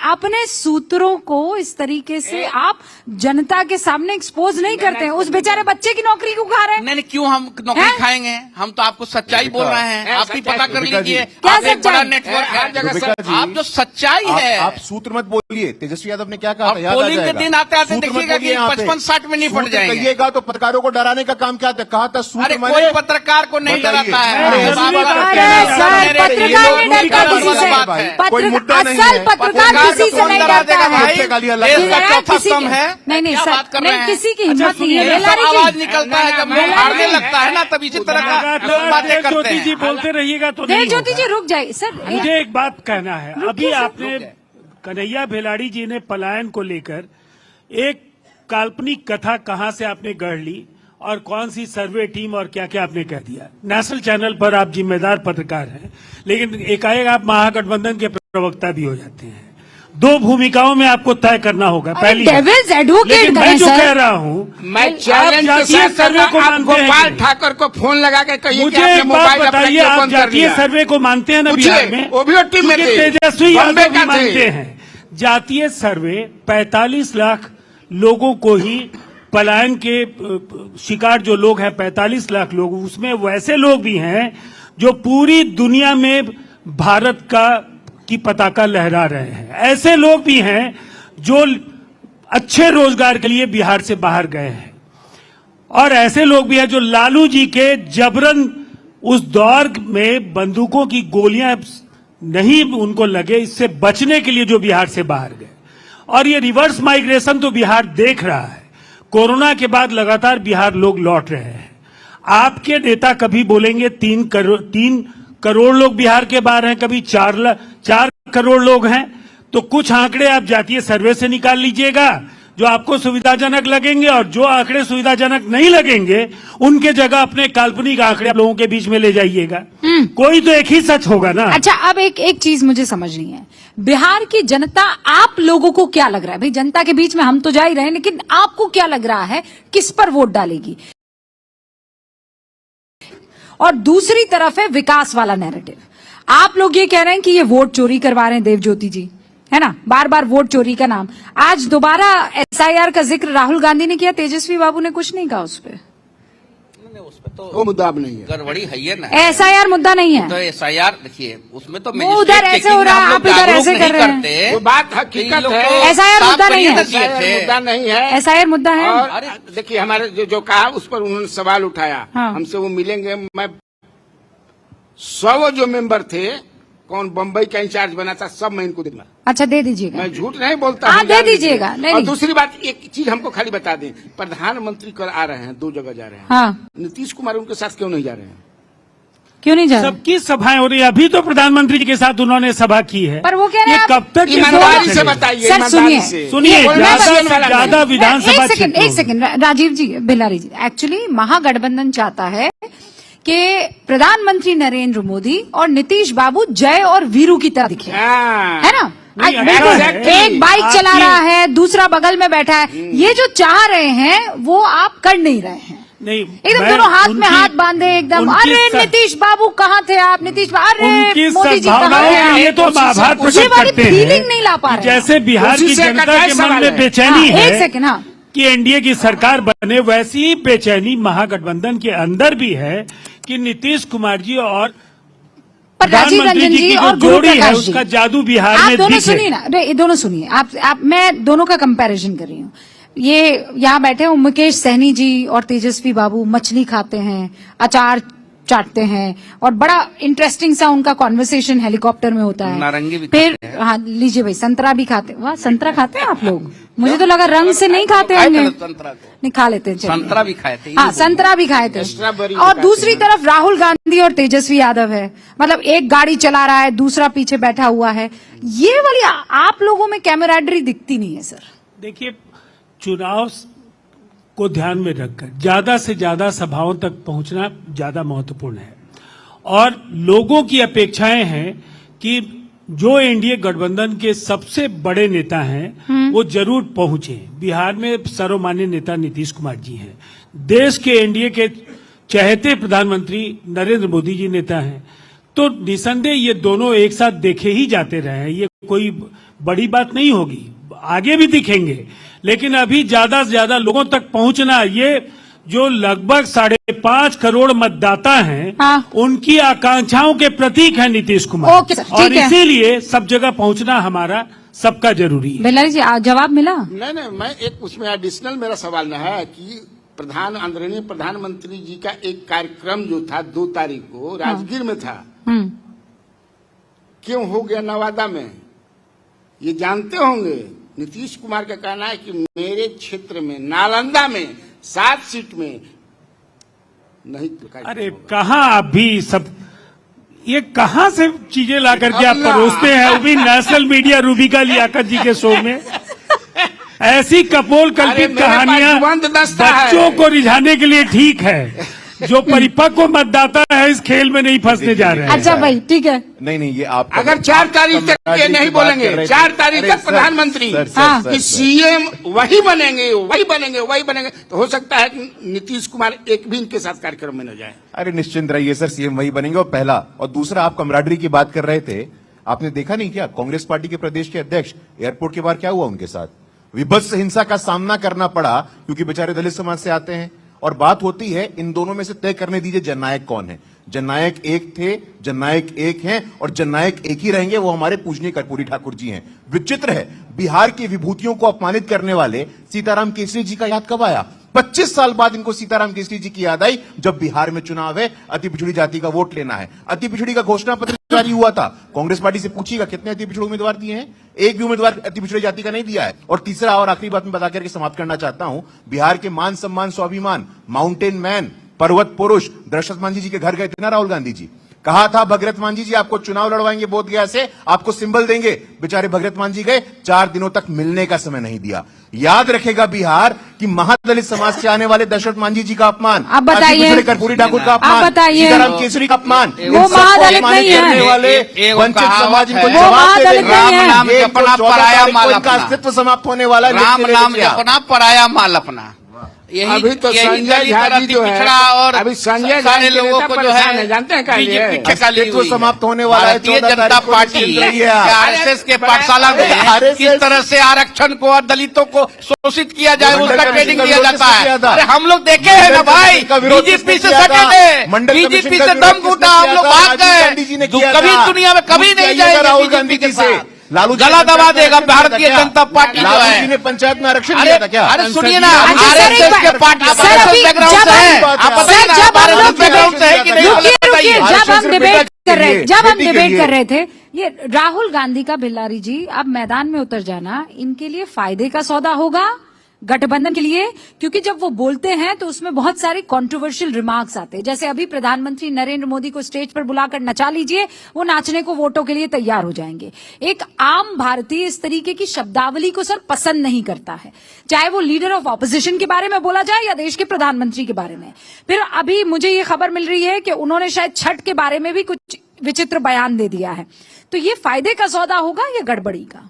अपने सूत्रों को इस तरीके से आप जनता के सामने एक्सपोज नहीं करते हैं। उस बेचारे बच्चे की नौकरी क्यों खा रहे हैं? नहीं, क्यों हम नौकरी हैं? खाएंगे? हम तो आपको सच्चाई बोल रहे हैं। आप भी पता कर रुबिका जी। लीजिए। क्या आप एक बड़ा सच्चाई? नेटवर्क है। रुबिका जी, आप जो सच्चाई है, आप सूत्र मत बोलिए। तेजस्वी यादव ने क्या कहा आप था, याद आ पोलिंग के जाएगा। दिन आते आते सूत्र मत देखिएगा बोलिए कि यहाँ पे। 55-60 में नहीं पड़ सूत्र जाएंगे। कहिएगा तो पत्रकारों को डराने का काम क्या था? कहा था सूत्र अरे माने- कोई पत्रकार को नहीं बताइए। डराता है। अरे अरे बाबा, अरे सर, पत्रकार नहीं डरता किसी से। कोई मुद्दा नहीं असल है। पत्रकार किसी से नहीं डरता है। मुद्दे का लिया देश का लगा। चौथा किसी स्तंभ के- है। नहीं, नहीं, क्या सर, बात कर नहीं, रहे हैं? किसी की अच्छा, हिम्मत नहीं है। सुनिए, ये सब बेलारी आवाज जी, निकलता है जब बेलारी लोग हारने जी। लगता है ना, तब इसी तरह का लोग लगातार बातें देव करते ज्योति जी हैं। बोलते रहिएगा तो देव नहीं ज्योति होगा। जी रुक जाइए सर। मुझे एक बात कहना है, अभी आपने कन्हैया भेलाड़ी जी ने पलायन को लेकर एक काल्पनिक कथा कहां से आपने गढ़ ली और कौन सी सर्वे टीम और क्या क्या आपने कह दिया। नेशनल चैनल पर आप जिम्मेदार पत्रकार हैं, लेकिन एकाएक आप महागठबंधन के प्रवक्ता भी हो जाते हैं। दो भूमिकाओं में आपको तय करना होगा। पहली बात। डेविल्स एडवोकेट लेकिन मैं करें जो सर। कह रहा हूं, मैं चैलेंज के जातीय साथ सर्वे को आप मानते हैं गोपाल कि- ठाकुर को फोन लगा के कहिए कि मुझे आपने एक बात मोबाइल अपना बताइए, क्यों आप बंद कर जातीय दिया? सर्वे को मानते हैं ना पूछिए, बिहार में? वो भी वो टीम में क्योंकि थे। तेजस्वी बॉम्बे यादव भी का थे। मानते हैं जातीय सर्वे 45 लाख लोगों को ही पलायन के शिकार जो लोग हैं 45 लाख लोग, उसमें वैसे लोग भी हैं जो पूरी दुनिया में भारत की पताका लहरा रहे हैं। ऐसे लोग भी हैं जो अच्छे रोजगार के लिए बिहार से बाहर गए हैं, और ऐसे लोग भी हैं जो लालू जी के जबरन उस दौर में बंदूकों की गोलियां नहीं उनको लगे, इससे बचने के लिए जो बिहार से बाहर गए। और ये रिवर्स माइग्रेशन तो बिहार देख रहा है। कोरोना के बाद लगातार बिहार लोग लौट रहे हैं। आपके नेता कभी बोलेंगे 3 करोड़ लोग बिहार के बाहर हैं, कभी 4 करोड़ लोग हैं। तो कुछ आंकड़े आप जातीय सर्वे से निकाल लीजिएगा जो आपको सुविधाजनक लगेंगे, और जो आंकड़े सुविधाजनक नहीं लगेंगे उनके जगह अपने काल्पनिक आंकड़े आप लोगों के बीच में ले जाइएगा। कोई तो एक ही सच होगा ना। अच्छा, अब एक चीज मुझे समझनी है, बिहार की जनता, आप लोगों को क्या लग रहा है? भाई जनता के बीच में हम तो जा ही रहे हैं, लेकिन आपको क्या लग रहा है किस पर वोट डालेगी? और दूसरी तरफ है विकास वाला नैरेटिव। आप लोग ये कह रहे हैं कि ये वोट चोरी करवा रहे हैं देव ज्योति जी, है ना? बार बार वोट चोरी का नाम। आज दोबारा एसआईआर का जिक्र राहुल गांधी ने किया, तेजस्वी बाबू ने कुछ नहीं कहा उस पर। उसमें तो वो मुद्दा अब नहीं है। गड़बड़ी है ही ना। एसआईआर मुद्दा नहीं है। तो एसआईआर देखिए, उसमें तो वो उधर ऐसे हो रहा है, आप इधर ऐसे कर रहे हैं। वो बात हकीकत है। SIR मुद्दा नहीं है। SIR मुद्दा नहीं है। एसआईआर मुद्दा है। और देखिए, हमारे जो कहा उस पर उन्होंने सवाल उठाया। हाँ। हमसे वो मिलेंगे। मैं 100 जो मेंबर थे, कौन बम्बई का इंचार्ज बना था, सब मैं इनको दूंगा। अच्छा, दे दीजिएगा। मैं झूठ नहीं बोलता हाँ, हूं, दे जान दीजिएगा। लीजिए। नहीं, और नहीं। दूसरी बात, एक चीज हमको खाली बता दें, प्रधानमंत्री कल आ रहे हैं, 2 जगह जा रहे हैं। हाँ, नीतीश कुमार उनके साथ क्यों नहीं जा रहे हैं? क्यों नहीं जा रहे? सबकी सभाएं हो रही है। अभी तो प्रधानमंत्री जी के साथ उन्होंने सभा की है, पर वो कह रहे ये हैं कब तक ये ईमानदारी सभा से चलेगी? बताइए, सर, ईमानदारी सुनिए। से। सुनिए, बोलना ज्यादा बचने से वाला ज्यादा नहीं। विधानसभा एक सेकंड, क्षेत्रों एक सेकंड, राजीव जी, बिलारी जी, एक्चुअली महागठबंधन चाहता है कि प्रधानमंत्री नरेंद्र मोदी और नीतीश बाबू जय और वीरू की तरह दिखे, हाँ। है ना? नहीं, बिल्कुल। ऐसा है। एक बाइक चला आपकी- रहा है, दूसरा बगल में बैठा है। ये जो चाह रहे हैं वो आप कर नहीं रहे हैं। नहीं, एकदम मैं दोनों हाथ में उनकी- हाथ बांधे एकदम, उनकी अरे स- नीतीश बाबू कहाँ थे आप? नीतीश बाबू, उनकी अरे मोदी जी कहाँ सद्भावनाओं हैं? के लिए तो हम आभार ये प्रकट वाली करते हैं फीलिंग नहीं ला पा कि रहे हैं। जैसे बिहार उसी की से जनता कटाई के मन सवाल में है। बेचैनी हाँ, है एक सेकंड, हाँ। कि एनडीए की सरकार बने, वैसी ही बेचैनी महागठबंधन के अंदर भी है कि नीतीश कुमार जी और पर राजीव प्रधानमंत्री रंजन जी जी की जो और गुरु जोड़ी है प्रकाश जी, उसका जादू बिहार आप में दोनों दिखे। सुनिए ना, ये दोनों सुनिए, आप मैं दोनों का कंपैरिजन कर रही हूँ। ये यहाँ बैठे हैं मुकेश सहनी जी और तेजस्वी बाबू, मछली खाते हैं, अचार चाटते हैं और बड़ा इंटरेस्टिंग सा उनका कॉन्वर्सेशन हेलीकॉप्टर में होता है। नारंगी भी फिर खाते हैं। हाँ लीजिए भाई, संतरा भी खाते हैं। वाह, संतरा खाते हैं आप लोग? मुझे तो लगा रंग से नहीं खाते खाए थे होंगे। ना संतरा को। नहीं, खा लेते हैं, चलिए। संतरा भी खाए थे, ये हाँ, बोलिए। संतरा भी खाए थे। स्ट्रॉबेरी और भी दूसरी खाते हैं। तरफ राहुल गांधी और तेजस्वी यादव है, मतलब एक गाड़ी चला रहा है, दूसरा पीछे बैठा हुआ है। ये वाली आप लोगों में कैमराडरी दिखती नहीं है सर। देखिए, चुनाव को ध्यान में रखकर ज्यादा से ज्यादा सभाओं तक पहुंचना ज्यादा महत्वपूर्ण है और लोगों की अपेक्षाएं हैं कि जो एनडीए गठबंधन के सबसे बड़े नेता हैं वो जरूर पहुंचे। बिहार में सर्वमान्य नेता नीतीश कुमार जी हैं, देश के एनडीए के चहेते प्रधानमंत्री नरेंद्र मोदी जी नेता हैं, तो निसंदेह ये दोनों एक साथ देखे ही जाते रहे हैं। ये कोई बड़ी बात नहीं होगी, आगे भी दिखेंगे, लेकिन अभी ज्यादा से ज्यादा लोगों तक पहुंचना, ये जो लगभग 5.5 करोड़ मतदाता हैं, हाँ। उनकी आकांक्षाओं के प्रतीक है नीतीश कुमार। ओके सर, और ठीक है। इसीलिए सब जगह पहुंचना हमारा सबका जरूरी है। बेलारी जी, जवाब मिला? नहीं, मैं एक उसमें एडिशनल मेरा सवाल न है कि आदरणीय प्रधानमंत्री जी का एक कार्यक्रम जो था 2 तारीख को राजगीर में था, क्यों हो गया नवादा में? ये जानते होंगे। नीतीश कुमार का कहना है कि मेरे क्षेत्र में नालंदा में 7 सीट में नहीं। अरे कहाँ आप भी सब, ये कहाँ से चीजें ला करके आप परोसते हैं, वो भी नेशनल मीडिया रूबिका लियाकत जी के शो में। ऐसी कपोल अरे कल्पित मेरे पास कहानियां जुबान दस्ता है। बच्चों को रिझाने के लिए ठीक है, जो परिपक्व मतदाता है इस खेल में नहीं फंसने जा रहे हैं। अच्छा भाई, ठीक है। नहीं, ये आप अगर 4 तारीख तक ये नहीं बोलेंगे, 4 तारीख तक प्रधानमंत्री कि सीएम वही बनेंगे, तो हो सकता है कि नीतीश कुमार एक भी इनके साथ कार्यक्रम में न जाए। अरे निश्चिंत रहिए सर, सीएम वही बनेंगे। और पहला और दूसरा, आप कमराडरी की बात कर रहे थे, आपने देखा नहीं क्या कांग्रेस पार्टी के प्रदेश के अध्यक्ष एयरपोर्ट के बाहर क्या हुआ उनके साथ? विभत्स हिंसा का सामना करना पड़ा क्योंकि बेचारे दलित समाज से आते हैं। और बात होती है इन दोनों में से तय करने दीजिए जननायक कौन है। जननायक एक थे, जननायक एक हैं और जननायक एक ही रहेंगे, वो हमारे पूजनीय कर्पूरी ठाकुर जी हैं। विचित्र है, बिहार की विभूतियों को अपमानित करने वाले सीताराम केसरी जी का याद कब आया? 25 साल बाद इनको सीताराम केसरी जी की याद आई, जब बिहार में चुनाव है, अति पिछड़ी जाति का वोट लेना है। अति पिछड़ी का घोषणा पत्र जारी हुआ था, कांग्रेस पार्टी से पूछिएगा कितने अति पिछड़े उम्मीदवार दिए हैं? एक भी उम्मीदवार अति पिछड़ी जाति का नहीं दिया है। और तीसरा और आखिरी बात मैं बता करके समाप्त करना चाहता हूं, बिहार के मान सम्मान स्वाभिमान, माउंटेन मैन, पर्वत पुरुष दशरथ मांझी जी के घर गए थे ना राहुल गांधी जी, कहा था भगरत मांझी जी आपको चुनाव लड़वाएंगे बोधगया से, आपको सिंबल देंगे। बेचारे भगरत मांझी गए, 4 दिनों तक मिलने का समय नहीं दिया। याद रखेगा बिहार कि महादलित समाज से आने वाले दशरथ मांझी जी का अपमान, आप बताइए, कर्पूरी ठाकुर का अपमान, आप बताइए, सीताराम केसरी का अपमान, वो महादलित नहीं है। करने वाले एक वंचित कहावत समाज इनको है, वो जवाब दे महादलित देगा। नहीं है। राम नाम ये जपना 14 पराया तारीख को माल इनका अपना। अस्तित्व समाप्त होने वाला है। राम लिख के नाम लेके जाओ। जपना पराया माल अपना। अभी तो संजय झा जी जो है, पिछड़ा और अभी संजय झा सारे के लोगों नेता को जो परेशान है है, जानते हैं क्या ये? बीजेपी ठेका ली अस्तित्व हुई है। समाप्त होने वाला है, भारतीय 14 जनता तारीख को पार्टी निश्चिंत रहिए आप। आरएसएस के पाठशाला में RSS किस तरह से आरक्षण को और दलितों को शोषित किया जाए मंडल उसका कमीशन ट्रेनिंग का दिया विरोध जाता किसने किया है। था? अरे हम लोग देखे हैं ना मंडल भाई, कमीशन का विरोध बीजेपी किसने से किया सटे था? थे, मंडल बीजेपी कमीशन से का दम विरोध घुटा, किसने हम किया लोग था? भाग राजीव गांधी जी ने गए। किया कभी था। दुनिया में कभी नहीं पूछिएगा जाएगा राहुल बीजेपी गांधी के जी से। साथ। लालू जी गला ने दबा पंचायत में देगा आरक्षण दिया था भारतीय क्या? जनता पार्टी जो लालू जी है। ने पंचायत में आरक्षण दिया था क्या? अरे सुनिए ना, अच्छा, सर, एक आरएसएस बात- के पार्टी सर, अभी बैकग्राउंड जब से है, हम- आप बताइए सर, ना, जब हम लोग बैकग्राउंड से है कि नहीं? रुकिए, बताइए। जब हम आरक्षण डिबेट के कर रहे लिए, जब हम खेती के डिबेट लिए। कर रहे थे, ये राहुल गांधी का भिल्लारी जी अब मैदान में उतर जाना इनके लिए फायदे का सौदा होगा गठबंधन के लिए, क्योंकि जब वो बोलते हैं तो उसमें बहुत सारे कंट्रोवर्शियल रिमार्क्स आते हैं। जैसे अभी प्रधानमंत्री नरेंद्र मोदी को स्टेज पर बुलाकर नचा लीजिए, वो नाचने को वोटों के लिए तैयार हो जाएंगे। एक आम भारतीय इस तरीके की शब्दावली को सर पसंद नहीं करता है, चाहे वो लीडर ऑफ ऑपोजिशन के बारे में बोला जाए या देश के प्रधानमंत्री के बारे में। फिर अभी मुझे ये खबर मिल रही है कि उन्होंने शायद छठ के बारे में भी कुछ विचित्र बयान दे दिया है। तो ये फायदे का सौदा होगा या गड़बड़ी का?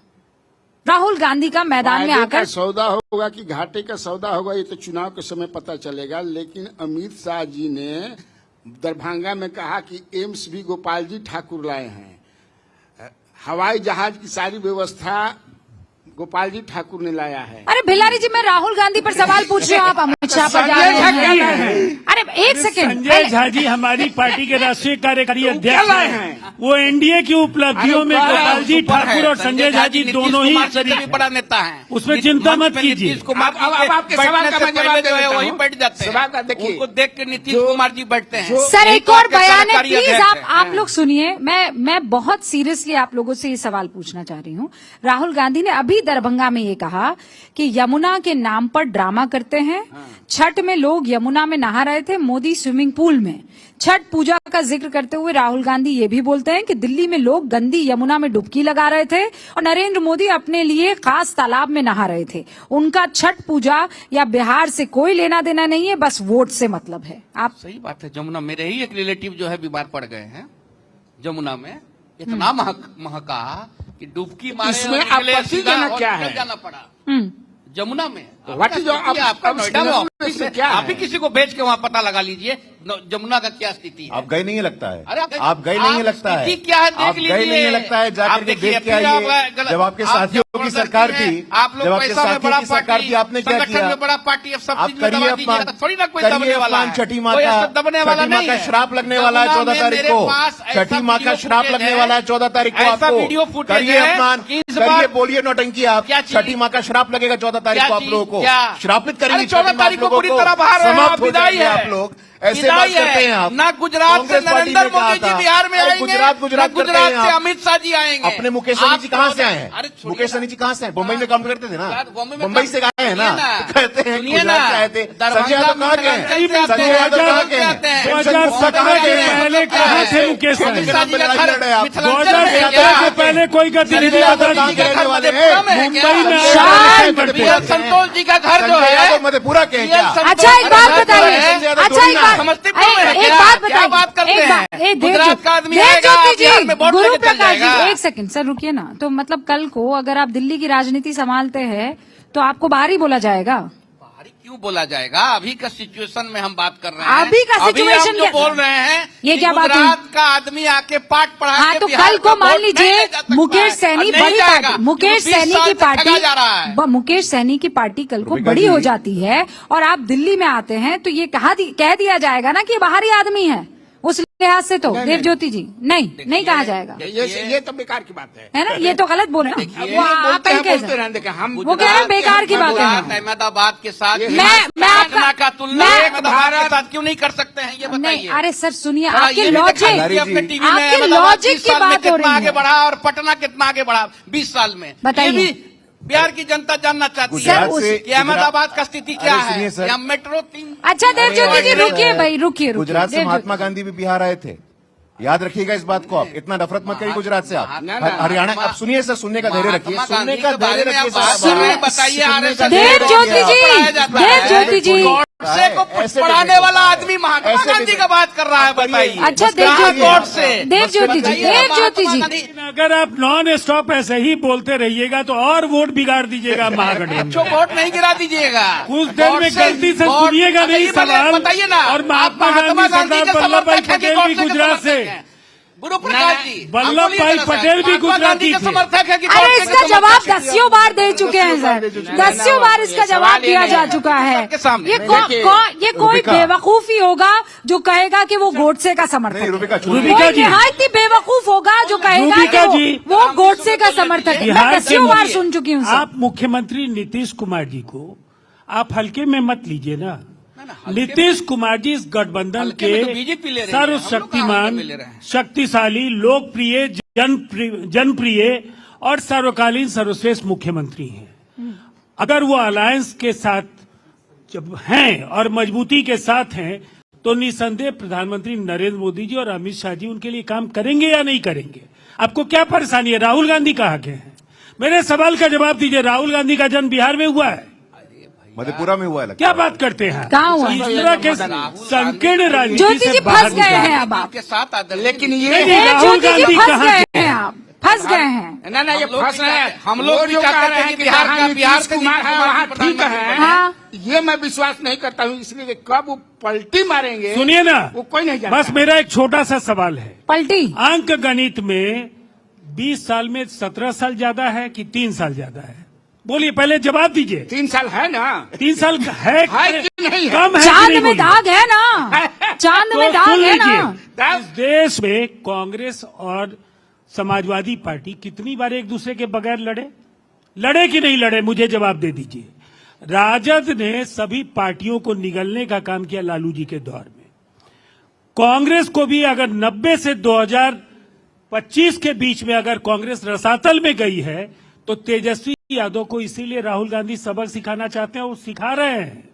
राहुल गांधी का मैदान में फायदे आकर का सौदा होगा कि घाटे का सौदा होगा, ये तो चुनाव के समय पता चलेगा। लेकिन अमित शाह जी ने दरभंगा में कहा कि एम्स भी गोपाल जी ठाकुर लाए हैं, हवाई जहाज की सारी व्यवस्था गोपाल जी ठाकुर ने लाया है। अरे भिलारी जी, मैं राहुल गांधी पर सवाल पूछ रही हूँ, आप अमित परीक्षा पर जा रहे हैं। अरे एक सेकंड, संजय झा जी हमारी पार्टी के राष्ट्रीय कार्यकारी अध्यक्ष हैं। वो एनडीए की उपलब्धियों में गोपाल जी ठाकुर और संजय झा जी दोनों ही शरीक हैं। बड़ा नेता है, उसमें चिंता मत कीजिए। नीतीश कुमार अब आपके सवाल का मैं जवाब जो है देता वही हूं। बैठ जाते सवाल का हैं, देखिए, उनको देख के नीतीश कुमार जी बैठते हैं। सर यही एक तो और आपके बयान है, सरकारी प्लीज अध्यक्ष हैं। आप लोग सुनिए। मैं बहुत सीरियसली आप लोगों से ये सवाल पूछना चाह रही हूँ। राहुल गांधी ने अभी दरभंगा में ये कहा कि यमुना के नाम पर ड्रामा करते हैं। छठ में लोग यमुना में नहा रहे थे, मोदी स्विमिंग पूल में। छठ पूजा का जिक्र करते हुए राहुल गांधी ये भी बोलते हैं कि दिल्ली में लोग गंदी यमुना में डुबकी लगा रहे थे और नरेंद्र मोदी अपने लिए खास तालाब में नहा रहे थे। उनका छठ पूजा या बिहार से कोई लेना देना नहीं है, बस वोट से मतलब है। आप सही बात है। जमुना मेरे ही एक रिलेटिव जो है बीमार पड़ गए हैं जमुना में, इतना महका कि डुबकी मारे इसमें और निकले, आपत्तिजनक सीधा क्या हॉस्पिटल है? जाना पड़ा हम्म, जमुना में। What is your- आपका अब नोएडा में श्रीनगर में ऑफिस से है, क्या है? आप ही किसी को भेज के वहाँ पता लगा लीजिए जमुना का क्या स्थिति है। आप गए नहीं है लगता है, अरे आप गए नहीं है लगता है, स्थिति क्या है देख आप लीजिए। गए नहीं है लगता है, आप जाकर के देखिए, देख के फिर आप आइए। गलत- जब आपके आप साथियों की जबरदस्ती सरकार है, थी, आप लोग जब आपके पैसा में साथियों बड़ा की सरकार पार्टी, थी, आपने क्या संगठन किया? में बड़ा पार्टी, अब सब आप चीज में करिए दबा दीजिए, अपमान, तो थोड़ी ना कोई करिए दबने वाला अपमान। है। छठी माँ कोई का, ऐसा दबने वाला छठी माँ नहीं का है। श्राप लगने वाला है जमुना 14 में तारीख मेरे को। पास ऐसा छठी माँ का वीडियो श्राप फुटेज लगने है, वाला है 14 तारीख को ऐसा आपको। वीडियो फुटेज करिए है अपमान, कि इस करिए, बार- बोलिए नौटंकी आप। क्या चीज? छठी माँ का श्राप लगेगा 14 तारीख क्या को आप चीज? लोगों को। क्या? श्रापित अरे करेंगे 14 तारीख को पूरी तरह बाहर है, समाप्त हो विदाई जाएंगे है। आप लोग। ऐसे बात विदाई करते है। हैं आप। ना गुजरात से कांग्रेस पार्टी नरेंद्र ने कहा मोदी जी था, बिहार में अरे आएंगे, गुजरात ना करते गुजरात हैं से आप। अमित शाह जी आएंगे। अपने मुकेश सहनी जी कहाँ से आए हैं? अरे छोड़िए मुकेश ना। सहनी जी कहाँ से आए? बम्बई में काम करते थे ना, यार, बॉम्बे में बम्बई से काम- आए हैं ना। सुनिए ना। कहते हैं सुनिए गुजरात ना। से आए थे। दरभंगा संजय यादव कहाँ के हैं? में से आते संजय हैं, यादव कहाँ के आते हैं। हैं? 2017 के पहले कहाँ थे मुकेश सहनी? अमित शाह जी का घर मिथिलांचल में है 2017 क्या? से पहले कोई गतिविधि संजय यादव बता कहाँ दीजिए। के रहने वाले मधेपुरा हैं? में है क्या? मुंबई में शांत करते भैया हैं। संतोष जी का घर जो संजय है यादव मधेपुरा के हैं क्या? अच्छा एक बात बताइए, संजय यादव अच्छा एक बात, समस्तीपुर में है एक क्या? बात क्या बात करते बताइए, हैं? गुजरात का आदमी आएगा, देवज्योति बिहार में जी, वोट गुरु लेके चल प्रकाश जाएगा। जी, एक सेकंड सर रुकिए ना। तो मतलब कल को अगर आप दिल्ली की राजनीति संभालते हैं तो आपको बाहर ही बोला जाएगा? बाहरी क्यों बोला जाएगा? अभी का सिचुएशन में हम बात कर रहे हैं। अभी का हम सिचुएशन जो क्या- बोल रहे हैं ये कि क्या बात हुई? गुजरात का आदमी आके पाठ पढ़ा हाँ के तो बिहार कल का को मान वोट नहीं लीजिए ले जा सकता मुकेश है। सैनी और नहीं बड़ी जाएगा, पार्टी, मुकेश क्योंकि 20 सैनी साल की से ठगा पार्टी, जा रहा है। मुकेश सैनी की पार्टी कल को रुबिका बड़ी जी। हो जाती है और आप दिल्ली में आते हैं तो ये कह दिया जाएगा ना कि ये बाहरी आदमी है। उस लिहाज से तो देवज्योति जी नहीं कहा जाएगा, ये तो बेकार की बात है। है ना? ये तो गलत बोल रहे हैं वो आप ही बोलते कैसे? रहने दें, हम वो कह रहे हैं बेकार की बात गुजरात है। अहमदाबाद के साथ मैं पटना का तुलना मैं- अहमदाबाद के साथ क्यों नहीं कर सकते हैं? ये नहीं बताइए। अरे सर सुनिए, थोड़ा आपके ये भी लॉजिक दिखाइए अपने टीवी में आपके अहमदाबाद लॉजिक 20 की साल में बात हो कितना रही आगे है। बढ़ा और पटना कितना आगे बढ़ा 20 साल में। बताइए। ये भी बिहार की जनता जानना चाहती गुजरात है से- कि अहमदाबाद का स्थिति क्या अरे है। सुनिए सर। या मेट्रो 3 अच्छा देवज्योति जी अरे, रुकिए भाई, रुकिए गुजरात से देवज्योति। महात्मा गांधी भी बिहार आए थे, याद रखिएगा इस बात को। आप इतना नफरत मत करिए गुजरात से। आप ना, ना, हरियाणा, आप सुनिए सर, सुनने का धैर्य रखिए, महात्मा सुनने गांधी का के बारे धैर्य में आप रखिए बात सर। कर रहे हैं, बताइए आरएसएस देवज्योति जी, पढ़ाया जाता है। देवज्योति जी। गॉडसे को ऐसे पढ़ाने कैसे वाला होता है? आदमी महात्मा ऐसे गांधी कैसे? का बात कर रहा है, करिए। बताइए। अच्छा बस करिए देवज्योति आप। गॉडसे देवज्योति जी, बताइए, देवज्योति महात्मा जी, गांधी अगर आप नॉन स्टॉप ऐसे ही बोलते रहिएगा तो और वोट बिगाड़ दीजिएगा महागठबंधन बच्चों में। वोट नहीं गिरा दीजिएगा। कुछ देर में गलती से सुनिएगा नहीं सवाल। बताइए ना। और महात्मा आप गांधी, के सरदार वल्लभ भाई समर्थक हैं कि पटेल भी गॉडसे के गुजरात समर्थक से। हैं? गुरु प्रकाश जी, वल्लभ आप बोलिए भाई जरा सा। पटेल भी महात्मा गांधी गुजराती के थे। समर्थक है कि अरे गॉडसे के इसका जवाब समर्थक हैं? दसियों बार दे चुके हैं सर, दसियों बार इसका जवाब दिया जा चुका है। सबके सामने। ये देखिए, ये कोई रुबिका। बेवकूफी होगा जो कहेगा कि वो गोडसे का समर्थक नहीं, है। रुबिका, रुबिका कोई जी। निहायत ही बेवकूफ होगा जो कहेगा रुबिका कि जी। वो गोडसे का समर्थक है। मैं बिहार के दसियों बार सुन चुकी हूँ सर। आप मुख्यमंत्री नीतीश कुमार जी को आप हल्के में मत लीजिए ना। नीतीश कुमार जी इस गठबंधन हल्के में तो के बीजेपी ले रही है, हम लोग कहाँ हल्के में ले सर्वशक्तिमान, रहे हैं? शक्तिशाली, लोकप्रिय, जनप्रिय और सर्वकालीन सर्वश्रेष्ठ मुख्यमंत्री हैं। अगर वो अलायंस के साथ जब हैं और मजबूती के साथ हैं तो निसंदेह प्रधानमंत्री नरेंद्र मोदी जी और अमित शाह जी उनके लिए काम करेंगे या नहीं करेंगे? आपको क्या परेशानी है? राहुल गांधी कहाँ के हैं? मेरे सवाल का जवाब दीजिए। राहुल गांधी का जन्म बिहार में हुआ है? मधेपुरा में हुआ है लगता क्या है। बात करते हैं? कहाँ हुआ? इस तरह के संकीर्ण राजनीति ज्योति से जी बाहर फंस गए निकलिए। हैं अब आप। के साथ आदरणीय लेकिन नहीं, ये नहीं, राहुल ज्योति जी गांधी फंस कहाँ गए के हैं आप, फंस गए हैं। ना ना ये हम लोग फंस भी रहे हैं। चाहते- हम लोग वो भी जो चाहते कह हैं रहे हैं कि कि बिहार जहाँ का- बिहार नीतीश से कुमार है नीतीश वहाँ कुमार ठीक है। हाँ। ये मैं विश्वास नहीं करता हूँ, इसलिए कि कब वो पलटी मारेंगे सुनिए ना, वो कोई नहीं जानता। बस मेरा एक छोटा सा सवाल है। पलटी अंक गणित में 20 साल में 17 साल ज्यादा है कि 3 साल ज्यादा है? बोलिए, पहले जवाब दीजिए। 3 साल है ना? 3 साल है कि नहीं है? कम है कि चांद नहीं में बोलिए? दाग है ना, चांद में तो दाग सुन है ना। लीजिए, इस देश में कांग्रेस और समाजवादी पार्टी कितनी बार एक दूसरे के बगैर लड़े कि नहीं लड़े? मुझे जवाब दे दीजिए। राजद ने सभी पार्टियों को निगलने का काम किया लालू जी के दौर में। कांग्रेस को भी अगर 90 से 2025 के बीच में अगर कांग्रेस रसातल में गई है तो तेजस्वी यादव को इसीलिए राहुल गांधी सबक सिखाना चाहते हैं, वो सिखा रहे हैं।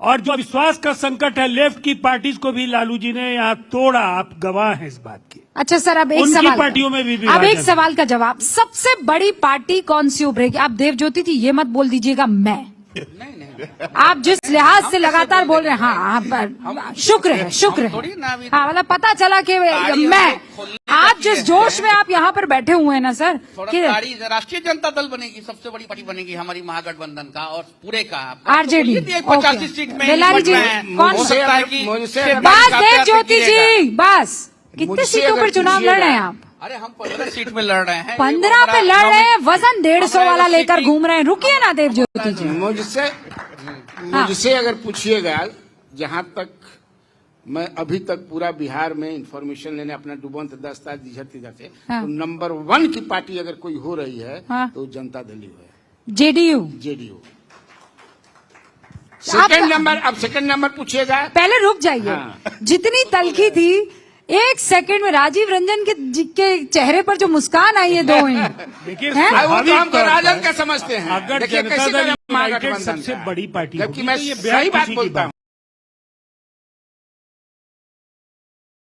और जो विश्वास का संकट है लेफ्ट की पार्टीज को भी लालू जी ने यहाँ तोड़ा, आप गवाह हैं इस बात के। अच्छा सर, अब एक उनकी सवाल, पार्टियों में भी अब विभाजन एक है। सवाल का जवाब, सबसे बड़ी पार्टी कौन सी उभरेगी? आप देवज्योति जी ये मत बोल दीजिएगा मैं, आप जिस लिहाज से लगातार बोल रहे हैं, हाँ, शुक्र है, शुक्र है। हाँ, मतलब पता चला कि मैं, आप जिस जोश में आप यहाँ पर बैठे हुए हैं ना सर, कि राष्ट्रीय जनता दल बनेगी, सबसे बड़ी पार्टी बनेगी हमारी महागठबंधन का और पूरे का आरजेडी 85 सीट में बेलारी जी, कौन मुझसे सकता है अगर- कि मुझसे बस देवज्योति जी, बस कितने मुझसे सीटों पर अगर चुनाव लड़ रहे हैं आप? अरे हम 15 सीट में लड़ रहे हैं। 15 पे लड़ रहे हैं, वजन 150 वाला लेकर घूम रहे हैं। रुकिए ना देवज्योति जी, मुझसे अगर पूछिएगा, जहां तक मैं अभी तक पूरा बिहार में इंफॉर्मेशन लेने अपना डुबंत दस्तावेज इधर से, हाँ। तो नंबर 1 की पार्टी अगर कोई हो रही है हाँ। तो जनता दल ही है, जेडीयू। जेडीयू। सेकंड नंबर, अब सेकंड नंबर पूछिएगा। पहले रुक जाइए, हाँ। जितनी तलखी थी एक सेकंड में राजीव रंजन के चेहरे पर जो मुस्कान आई है 2 मिनट, देखिए, हैं? वो तो स्वाभाविक हमको तौर पर राजद का समझते हैं। अगर देखिए जनता कैसे दल करें यूनाइटेड महागठबंधन सबसे का। बड़ी पार्टी जबकि होगी, मैं तो ये बयान सही बात किसी की बोलता बात।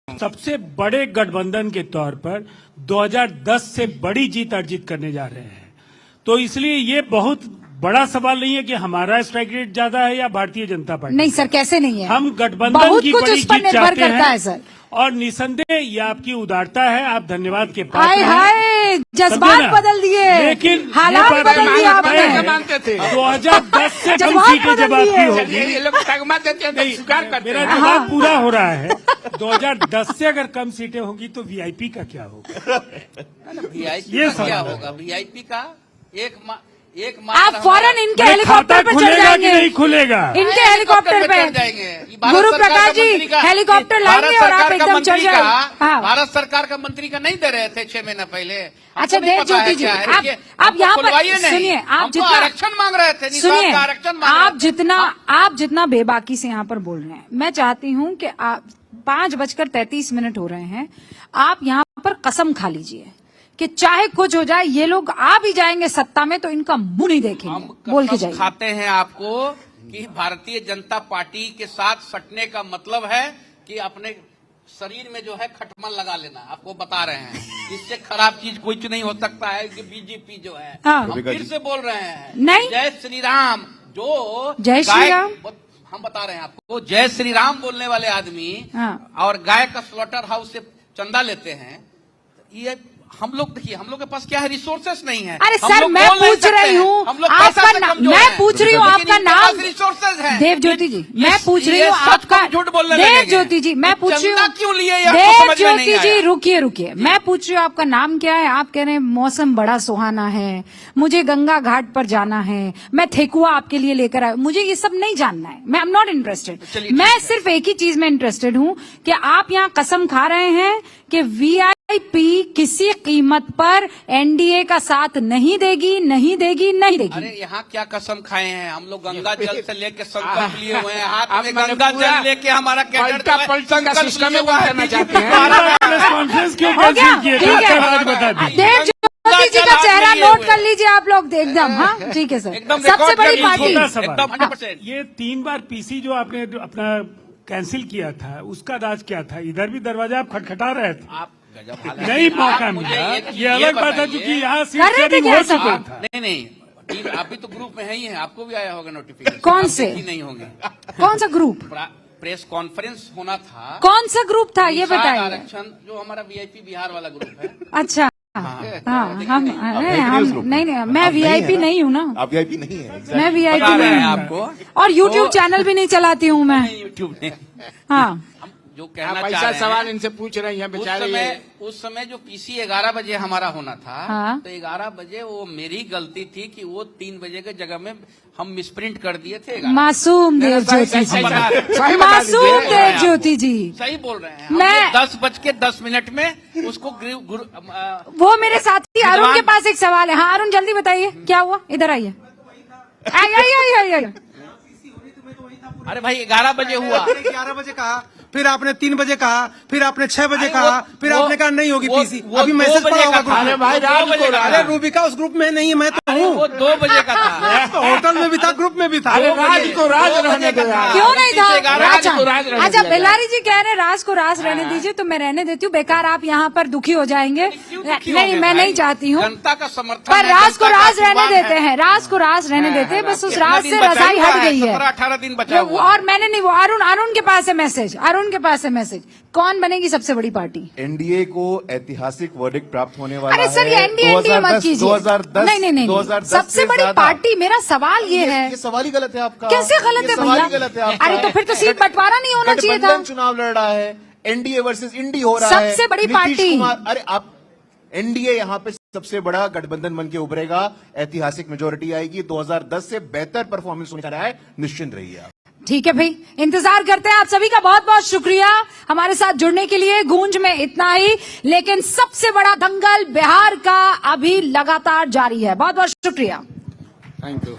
हूँ। सबसे बड़े गठबंधन के तौर पर 2010 से बड़ी जीत अर्जित करने जा रहे हैं। तो इसलिए ये बहुत बड़ा सवाल नहीं है कि हमारा स्ट्राइक रेट ज्यादा है या भारतीय जनता पार्टी। नहीं सर, कैसे नहीं है? हम गठबंधन बहुत की कुछ बड़ी उस पर जीत निर्भर चाहते करता है हैं सर। और निसंदेह ये आपकी उदारता है, आप धन्यवाद के पात्र हाय हैं। हाय, जज्बात समझे ना? बदल दिए, लेकिन हालात ये बदल दिए बात आपने। है, मानते थे। 2010 से कम जज्बात सीटें जब बदल आपकी दिए। होगी, ये लोग तगमा देते हैं तो नहीं, स्वीकार करते मेरा हैं। जवाब पूरा हो रहा है। 2010 से अगर कम सीटें होंगी तो वीआईपी का क्या होगा? वीआईपी ये का सवाल क्या है। होगा? वीआईपी का एक आप फौरन इनके हेलीकॉप्टर पे चढ़ खुलेगा कि जाएंगे, नहीं खुलेगा? इनके हेलीकॉप्टर पे जाएंगे। गुरु प्रकाश जी हेलीकॉप्टर लाएंगे और आप एकदम चढ़ जाएंगे। हाँ। भारत सरकार का मंत्री का नहीं दे रहे थे 6 महीना पहले। अच्छा हमको नहीं पता है देवज्योति जी, क्या है। आप देखिए, यहाँ हमको पर खुलवाइए नहीं। सुनिए, आप हम तो जितना आरक्षण मांग रहे थे, निषाद सुनिए, का आरक्षण मांग रहे आप थे। आप जितना बेबाकी से यहाँ पर बोल रहे हैं, मैं चाहती हूँ कि आप 5:33 हो रहे हैं, आप यहाँ पर कसम खा लीजिए कि चाहे कुछ हो जाए, ये लोग आ भी जाएंगे सत्ता में तो इनका मुंह नहीं देखेंगे। हम बोल के कसम जाइए। खाते हैं आपको कि भारतीय जनता पार्टी के साथ सटने का मतलब है कि अपने शरीर में जो है खटमल लगा लेना। आपको बता रहे हैं, इससे खराब चीज कुछ नहीं हो सकता है कि बीजेपी जो है, हाँ। हम फिर से बोल रहे हैं, नहीं। जय श्री राम। जो जय श्री राम। हम बता रहे हैं आपको, जय श्री राम बोलने वाले आदमी हाँ। और गाय का स्लॉटर हाउस से चंदा लेते हैं, ये हम लोग देखिए, हम लोग के पास क्या है, रिसोर्सेस नहीं है। अरे हम सर, लोग मैं बोल नहीं पूछ सकते रही हैं। हूँ हम लोग आपका पैसा से नाम, कमजोर मैं हैं। पूछ रही हूँ लेकिन आपका इनके नाम। पास रिसोर्सेज हैं। देवज्योति जी, ये- मैं पूछ रही ये हूँ सब आपका, तुम झूठ बोलने लगेंगे। देवज्योति जी मैं पूछ रही चंदा हूँ, क्यों लिए ये हमको समझ में नहीं देवज्योति जी आया। रुकिए, मैं पूछ रही हूँ आपका नाम क्या है? आप कह रहे हैं मौसम बड़ा सुहाना है, मुझे गंगा घाट पर जाना है, मैं ठेकुआ आपके लिए लेकर आया। मुझे ये सब नहीं जानना है, मैं एम नॉट इंटरेस्टेड। मैं सिर्फ एक ही चीज में इंटरेस्टेड हूँ कि आप यहाँ कसम खा रहे हैं कि वीआईपी किसी कीमत पर एनडीए का साथ नहीं देगी, नहीं देगी, नहीं देगी। अरे यहाँ क्या कसम खाए हैं हम लोग? गंगा जल से लेके संकल्प लिए हुए हैं, हाथ आप में मैंने गंगा पूरा जल लेके हमारा पलटा पलटा का सिस्टम में करना चाहते हैं। प्रेस कॉन्फ्रेंस क्यों हो गया, कैंसिल किए? ठीक है। आज बता दीजिए। देवज्योति जी का चेहरा नोट कर लीजिए आप लोग एकदम। हाँ ठीक है सर, एकदम सबसे रिकॉर्ड बड़ी कर पार्टी। छोटा सवाल। एकदम 100%। ये 3 बार पीसी जो आपने अपना कैंसिल किया था, उसका राज क्या था? इधर भी दरवाजा आप खटखटा रहे थे, आप गजब हालत। नहीं मौका आप मुझे मिला। एक चीज ये अलग बात है बताइए। क्योंकि यहाँ सीट कर रहे थे शेयरिंग क्या हो सब? चुका था। नहीं टीम आप भी तो ग्रुप में है ही हैं, आपको भी आया होगा नोटिफिकेशन। कौन आप से? देखी नहीं होंगे। कौन सा ग्रुप? प्रेस कॉन्फ्रेंस होना था। कौन सा ग्रुप था ये निषाद बताइए। आरक्षण जो हमारा वीआईपी बिहार वाला ग्रुप है। अच्छा हाँ, हम नहीं, मैं आप वीआईपी है ना? नहीं हूँ ना, आप वीआईपी नहीं है। मैं वीआईपी बता रहे नहीं हैं हूँ आपको। और यूट्यूब चैनल भी नहीं चलाती हूँ मैं। यूट्यूब ने हाँ जो कहना आप चाह ऐसा रहे सवाल हैं, इनसे पूछ रहे हैं उस बेचारे समय जो पीसी 11 बजे हमारा होना था, हाँ। तो 11 बजे वो मेरी गलती थी कि वो 3 बजे के जगह में हम मिसप्रिंट कर दिए थे 11। मासूम देव ज्योति जी, मासूम देव ज्योति जी, सही बोल रहे हैं। मैं- 10:10 में उसको वो मेरे साथी अरुण विद्वान- के पास एक सवाल है। हाँ अरुण जल्दी बताइए क्या हुआ, इधर आइए। आइए। अरे भाई 11 बजे हुआ। 11 बजे कहा, फिर आपने 3 बजे कहा, फिर आपने 6 बजे अरे कहा, वो- फिर वो- आपने कहा नहीं होगी वो- पीसी। वो अभी 2 मैसेज बजे पड़ा होगा का ग्रुप था। में। अरे भाई, रात 2 बजे को का अरे था। रूबिका उस ग्रुप में नहीं है, मैं तो अरे हूँ। वो 2 बजे का था। तो होटल में भी था, ग्रुप में भी था। अरे राज को राज 2 रहने बजे दो का यार। क्यों नहीं था? राज को राज रहने अच्छा दिया बेल्लारी जी कह रहे हैं राज को राज रहने दीजिए, तो मैं रहने देती हूँ। बेकार आप यहाँ पर दुखी हो जाएंगे। नहीं मैं नहीं चाहती हूँ, जनता का समर्थन पर है, राज को जनता का राज रहने आशीर्वाद देते है। हैं, राज को राज रहने देते हैं। बस उस कितना राज दिन से बचा रजाई हुआ हट है? गई है। 17-18 दिन बचा हुआ है। और मैंने नहीं, वो अरुण के पास है मैसेज, अरुण के पास है मैसेज। कौन बनेगी सबसे बड़ी पार्टी? एनडीए को ऐतिहासिक वर्डिक्ट प्राप्त होने वाला अरे सर ये है। एनडीए मत कीजिए। 2010 नहीं 2010 सबसे से बड़ी ज्यादा। पार्टी, मेरा सवाल ये है। ये सवाल ही गलत है आपका। कैसे गलत ये है सवाल ही भैया? गलत है आपका। अरे तो फिर तो सीट बंटवारा नहीं होना चाहिए था। गठबंधन चुनाव लड़ रहा है, एनडीए वर्सेस इंडी हो रहा है। सबसे बड़ी नीतीश पार्टी। कुमार, अरे आप एनडीए यहाँ पे सबसे बड़ा गठबंधन बन के उभरेगा, ऐतिहासिक मेजोरिटी आएगी। 2010 से बेहतर परफॉर्मेंस होने जा रहा है, निश्चिंत रहिए आप। ठीक है भाई, इंतजार करते हैं। आप सभी का बहुत बहुत शुक्रिया हमारे साथ जुड़ने के लिए। गूंज में इतना ही, लेकिन सबसे बड़ा दंगल बिहार का अभी लगातार जारी है। बहुत बहुत शुक्रिया। Thank you.